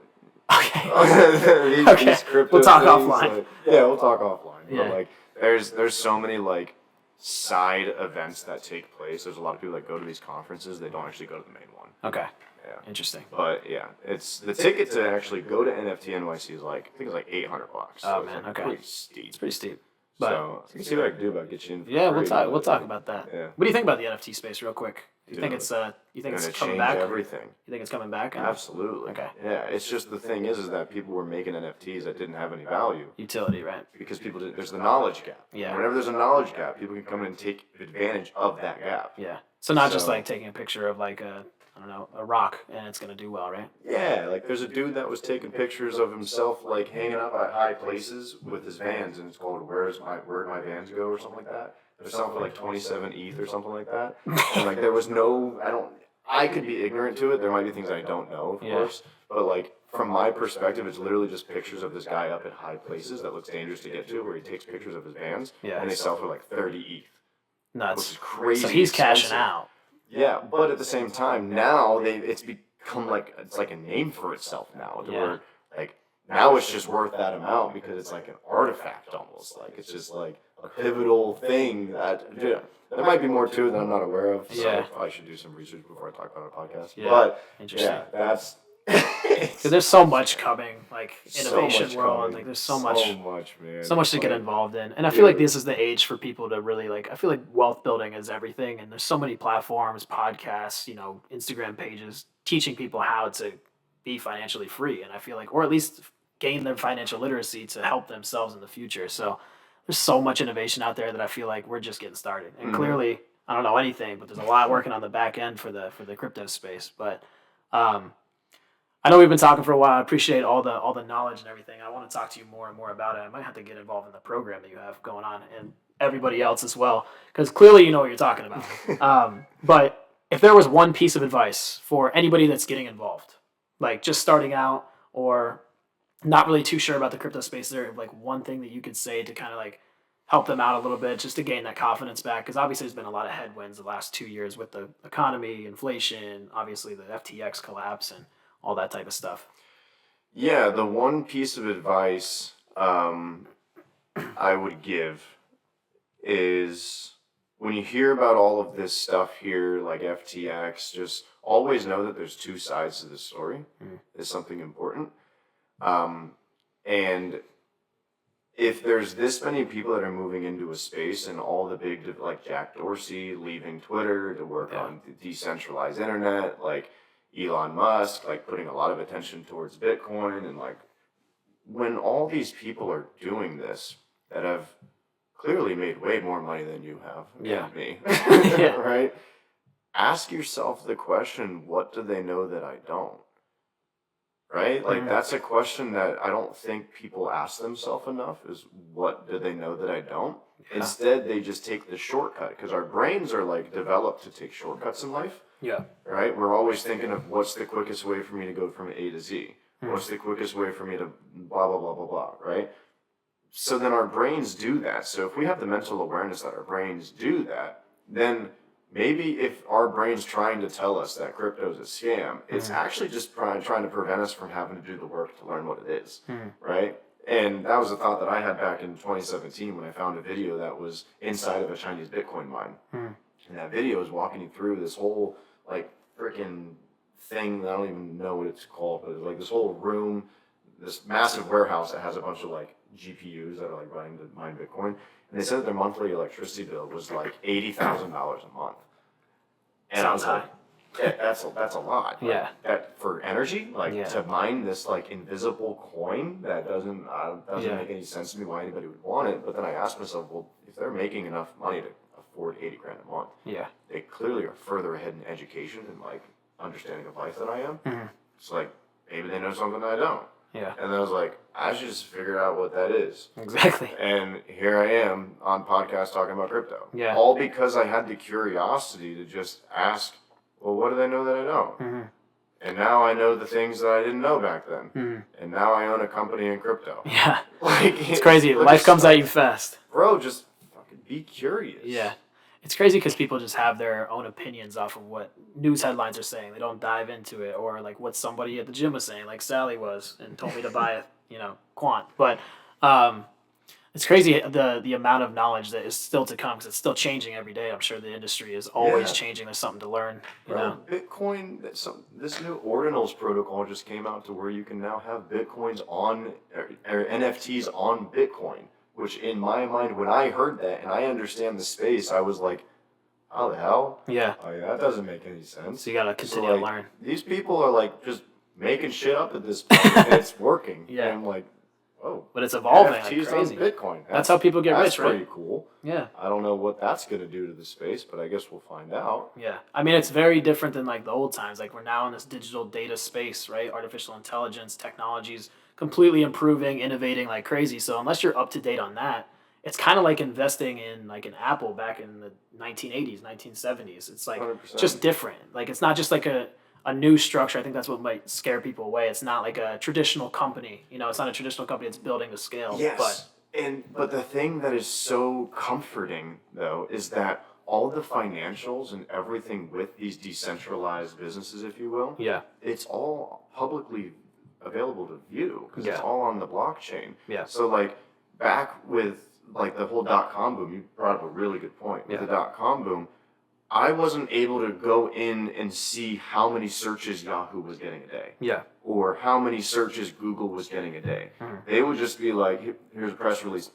Okay. These crypto We'll talk things, offline. like- yeah, we'll talk offline. Yeah. But like, there's so many like side events that take place. There's a lot of people that go to these conferences. They don't actually go to the main one. Okay. Yeah. Interesting. But yeah, it's the ticket to actually go to NFT NYC is like I think it's like $800. So Oh, it's man, like okay. pretty steep. It's pretty steep. But So I can see what I can do about get you in. For yeah, we'll free, talk. but- We'll talk about that. Yeah. What do you think about the NFT space, real quick? You think Dude, it's you think It's it's gonna coming change back? everything. You think it's coming back? Absolutely. Okay. Yeah, it's just the thing is that people were making NFTs that didn't have any value Utility, right? because people didn't. There's the knowledge gap. Yeah. Whenever there's a knowledge gap, people can come in and take advantage of that gap. Yeah. So not just So- like taking a picture of like a rock and it's gonna do well, right? Yeah, like there's a dude that was taking pictures of himself like hanging up at high places with his Vans, and it's called "Where'd my Vans Go" or something like that. There's something for like 27 ETH or something like that. And like there was no, I could be ignorant to it. There might be things I don't know, of course. But like from my perspective, it's literally just pictures of this guy up at high places that looks dangerous to get to, where he takes pictures of his Vans, and they sell for like 30 ETH, which Nuts. is crazy. So he's cashing expensive. out. Yeah, but at the same time, now it's become like it's like a name for itself now. To where like now it's just worth that amount because it's like an artifact almost. Like it's just like a pivotal thing that there might be more to it that I'm not aware of. So I probably should do some research before I talk about a podcast. Yeah. But Interesting. yeah, that's Because there's so much coming, like innovation much world. coming. Like there's so much, man. so much to get Like, involved in. And I feel like this is the age for people to really like. I feel like wealth building is everything, and there's so many platforms, podcasts, Instagram pages teaching people how to be financially free. And I feel like, or at least gain their financial literacy to help themselves in the future. So there's so much innovation out there that I feel like we're just getting started. And clearly, I don't know anything, but there's a lot working on the back end for the crypto space. But I know we've been talking for a while. I appreciate all the knowledge and everything. I want to talk to you more and more about it. I might have to get involved in the program that you have going on and everybody else as well, because clearly you know what you're talking about. But if there was one piece of advice for anybody that's getting involved, like just starting out or not really too sure about the crypto space, there like one thing that you could say to kind of like help them out a little bit just to gain that confidence back? Because obviously there's been a lot of headwinds the last 2 years with the economy, inflation, obviously the FTX collapse and all that type of stuff. Yeah, the one piece of advice I would give is when you hear about all of this stuff here, like FTX, just always know that there's two sides to this story. Is something important. And if there's this many people that are moving into a space and all the big, like Jack Dorsey leaving Twitter to work on the decentralized internet, like Elon Musk, like putting a lot of attention towards Bitcoin, and like when all these people are doing this that have clearly made way more money than you have, and me, right? Ask yourself the question, what do they know that I don't? Right? Like, that's a question that I don't think people ask themselves enough, is what do they know that I don't? Instead, they just take the shortcut, because our brains are, like, developed to take shortcuts in life. Right? We're always thinking of what's the quickest way for me to go from A to Z? What's the quickest way for me to blah, blah, blah, blah, blah, right? So then our brains do that. So if we have the mental awareness that our brains do that, then maybe if our brain's trying to tell us that crypto is a scam, it's actually just trying to prevent us from having to do the work to learn what it is, right? And that was a thought that I had back in 2017 when I found a video that was inside of a Chinese Bitcoin mine. And that video is walking you through this whole, like, freaking thing, I don't even know what it's called, but it's like this whole room, this massive warehouse that has a bunch of, like, GPUs that are, like, running to mine Bitcoin. And they said that their monthly electricity bill was like $80,000 a month. And I was like, that's a lot. Like, that for energy, like to mine this like invisible coin that doesn't make any sense to me why anybody would want it. But then I asked myself, well, if they're making enough money to afford $80,000 a month, they clearly are further ahead in education and like understanding of life than I am. It's like maybe they know something I don't. And then I was like, I should just figure out what that is. Exactly. And here I am on podcast talking about crypto. All because I had the curiosity to just ask, well, what do they know that I don't? And now I know the things that I didn't know back then. And now I own a company in crypto. Like, it's crazy. Life comes at you fast. Bro, just fucking be curious. It's crazy because people just have their own opinions off of what news headlines are saying. They don't dive into it, or like what somebody at the gym was saying, like Sally was, and told me to buy a quant. But it's crazy the amount of knowledge that is still to come, because it's still changing every day. I'm sure the industry is always changing. There's something to learn. You know? Bitcoin, this new ordinals protocol just came out to where you can now have Bitcoins on, or NFTs on Bitcoin. Which in my mind, when I heard that and I understand the space, I was like, how the hell? That doesn't make any sense. So you gotta continue to learn. These people are like just making shit up at this point, and it's working. And I'm like, whoa. But it's evolving NFTs like crazy. on Bitcoin. That's how people get rich, right? That's pretty cool. I don't know what that's going to do to the space, but I guess we'll find out. I mean, it's very different than like the old times. Like we're now in this digital data space, right? Artificial intelligence, technologies completely improving, innovating like crazy. So unless you're up to date on that, it's kind of like investing in like an Apple back in the 1980s, 1970s. It's like 100%. Just different. Like it's not just like a new structure. I think that's what might scare people away. It's not like a traditional company. It's not a traditional company that's building to scale. Yes. But the thing that is so comforting though is that all the financials and everything with these decentralized businesses, if you will, it's all publicly available to view because it's all on the blockchain. So like back with like the whole .com boom, you brought up a really good point. With the .com boom, I wasn't able to go in and see how many searches Yahoo was getting a day. Or how many searches Google was getting a day. They would just be like, here's a press release.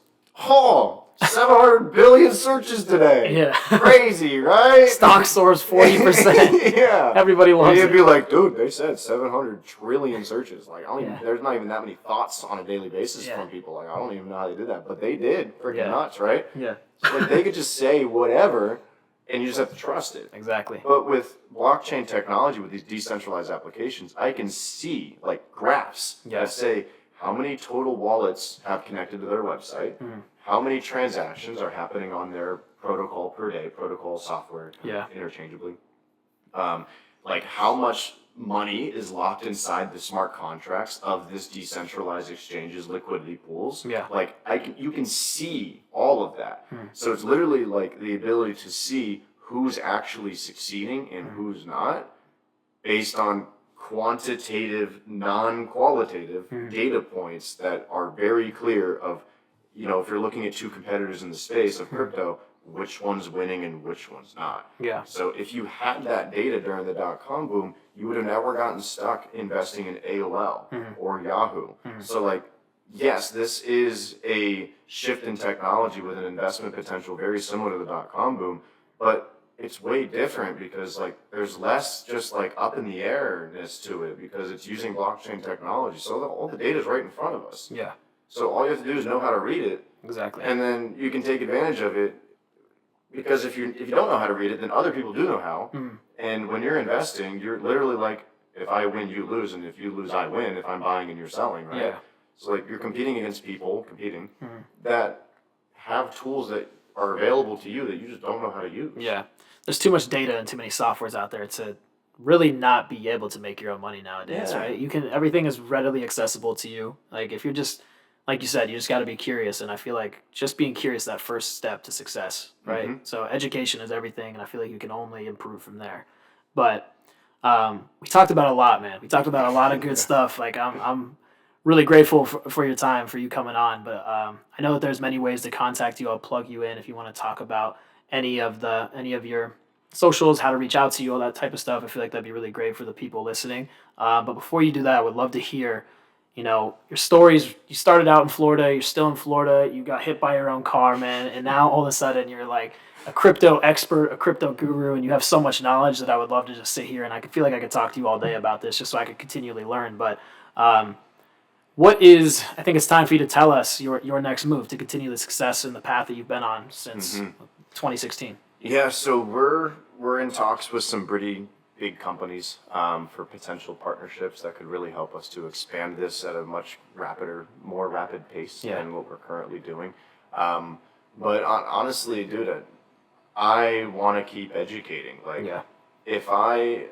700 billion searches today. Crazy, right? Stock soars 40%. Everybody loves it. You'd be like, dude, they said 700 trillion searches. Like, there's not even that many thoughts on a daily basis from people. Like, I don't even know how they did that, but they did. Freaking nuts, right? So, like, they could just say whatever, and you just have to trust it. Exactly. But with blockchain technology, with these decentralized applications, I can see like graphs that say how many total wallets have connected to their website, how many transactions are happening on their protocol per day, protocol software interchangeably, like how much money is locked inside the smart contracts of this decentralized exchanges liquidity pools. Like you can see all of that. So it's literally like the ability to see who's actually succeeding and who's not based on quantitative, non-qualitative data points that are very clear of if you're looking at two competitors in the space of crypto, which one's winning and which one's not. Yeah. So if you had that data during the dot-com boom, you would have never gotten stuck investing in AOL or Yahoo. So like, yes, this is a shift in technology with an investment potential very similar to the dot-com boom, but it's way different because like there's less just like up in the airness to it because it's using blockchain technology. So all the data is right in front of us. Yeah. So all you have to do is know how to read it. Exactly. And then you can take advantage of it. Because if you don't know how to read it, then other people do know how. And when you're investing, you're literally like, if I win, you lose, and if you lose, I win. If I'm buying and you're selling, right? Yeah. So like you're competing against people that have tools that are available to you that you just don't know how to use. Yeah. There's too much data and too many softwares out there to really not be able to make your own money nowadays, Yeah. right? Everything is readily accessible to you. Like if you're just, like you said, you just got to be curious. And I feel like just being curious, that first step to success, right? So education is everything. And I feel like you can only improve from there. But we talked about a lot, man. We talked about a lot of good stuff. Like I'm really grateful for your time, for you coming on. But I know that there's many ways to contact you. I'll plug you in if you want to talk about any of your socials, how to reach out to you, all that type of stuff. I feel like that'd be really great for the people listening. But before you do that, I would love to hear, your stories. You started out in Florida, you're still in Florida, you got hit by your own car, man, and now all of a sudden you're like a crypto expert, a crypto guru, and you have so much knowledge that I would love to just sit here and I could feel like I could talk to you all day about this just so I could continually learn. But I think it's time for you to tell us your next move to continue the success and the path that you've been on since 2016. Yeah, so we're in talks with some pretty big companies for potential partnerships that could really help us to expand this at a much more rapid pace than what we're currently doing. But honestly, dude, I want to keep educating. Like, if I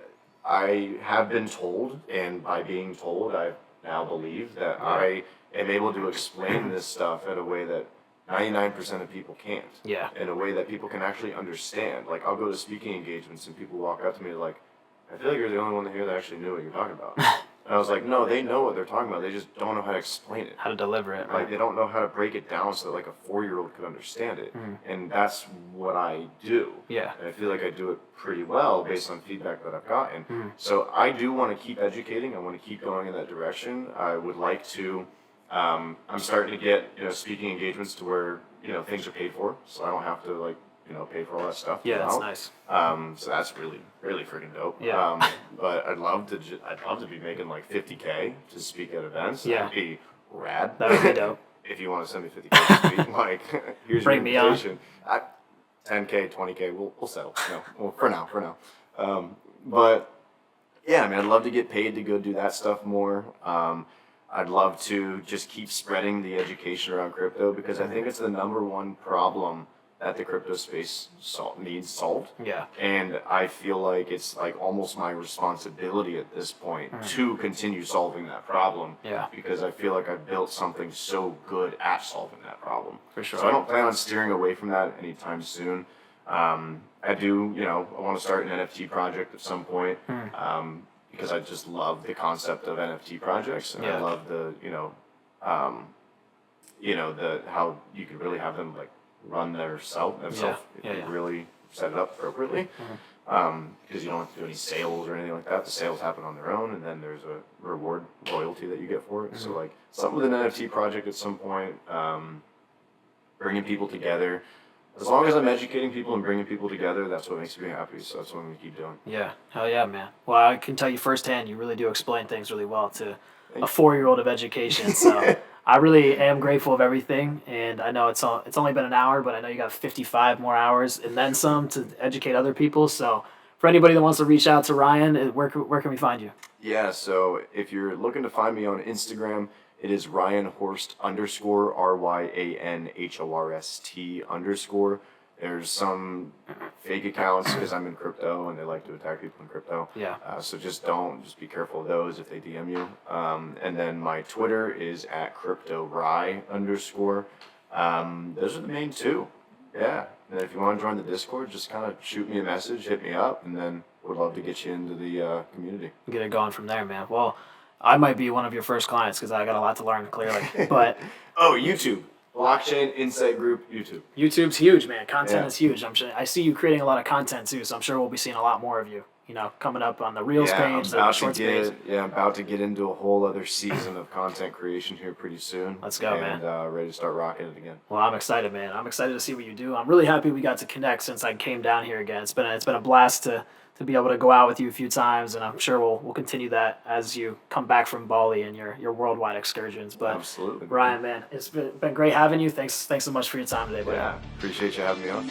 have been told, and by being told, I now believe that I am able to explain this stuff in a way that 99% of people can't. Yeah. In a way that people can actually understand. Like, I'll go to speaking engagements and people walk up to me like, I feel like you're the only one here that actually knew what you're talking about. And I was like, no, they know what they're talking about. They just don't know how to explain it. How to deliver it, right? Like, they don't know how to break it down so that like a 4-year-old could understand it. And that's what I do. Yeah. And I feel like I do it pretty well based on feedback that I've gotten. So I do want to keep educating. I want to keep going in that direction. I would like to, I'm starting to get, speaking engagements to where, things are paid for. So I don't have to like, pay for all that stuff. Yeah, that's nice. So that's really, really freaking dope. Yeah. But I'd love to be making like 50K to speak at events. Yeah. That'd be rad. That would be dope. If you want to send me 50K to speak, like, here's Bring me your on. invitation. 10K, 20K, we'll settle. Well, for now. But yeah, man, I'd love to get paid to go do that stuff more. I'd love to just keep spreading the education around crypto because I think it's the number one problem that the crypto space needs solved. Yeah. And I feel like it's like almost my responsibility at this point to continue solving that problem. Yeah. Because I feel like I've built something so good at solving that problem. For sure. So I don't plan on steering away from that anytime soon. I do, I want to start an NFT project at some point. Because I just love the concept of NFT projects, and I love the, how you could really have them like run themselves if you really set it up appropriately. Because you don't have to do any sales or anything like that. The sales happen on their own, and then there's a reward royalty that you get for it. So like something with an NFT project at some point, bringing people together. As long as I'm educating people and bringing people together, that's what makes me happy. So that's what I'm going to keep doing. Yeah. Hell yeah, man. Well, I can tell you firsthand, you really do explain things really well to a 4-year-old of education. So I really am grateful of everything. And I know it's only been an hour, but I know you got 55 more hours and then some to educate other people. So for anybody that wants to reach out to Ryan, where can we find you? Yeah, so if you're looking to find me on Instagram, it is Ryan Horst _ RyanHorst_. There's some fake accounts because I'm in crypto and they like to attack people in crypto. Yeah. So just be careful of those if they DM you. And then my Twitter is @CryptoRye_. Those are the main two. Yeah. And if you want to join the Discord, just kind of shoot me a message, hit me up, and then would love to get you into the community. Get it going from there, man. Well, I might be one of your first clients because I got a lot to learn, clearly. But Oh, YouTube. Blockchain Insight Group YouTube. YouTube's huge, man. Content Yeah. is huge. I'm sure. I see you creating a lot of content too, so I'm sure we'll be seeing a lot more of you. You know, coming up on the Reels page, the Shorts page. I'm about to get into a whole other season of content creation here pretty soon. Let's go, man. And ready to start rocking it again. Well, I'm excited, man. I'm excited to see what you do. I'm really happy we got to connect since I came down here again. It's been a blast to be able to go out with you a few times, and I'm sure we'll continue that as you come back from Bali and your worldwide excursions. But Absolutely. Ryan, man, it's been great having you. Thanks so much for your time today, buddy. Yeah, appreciate you having me on.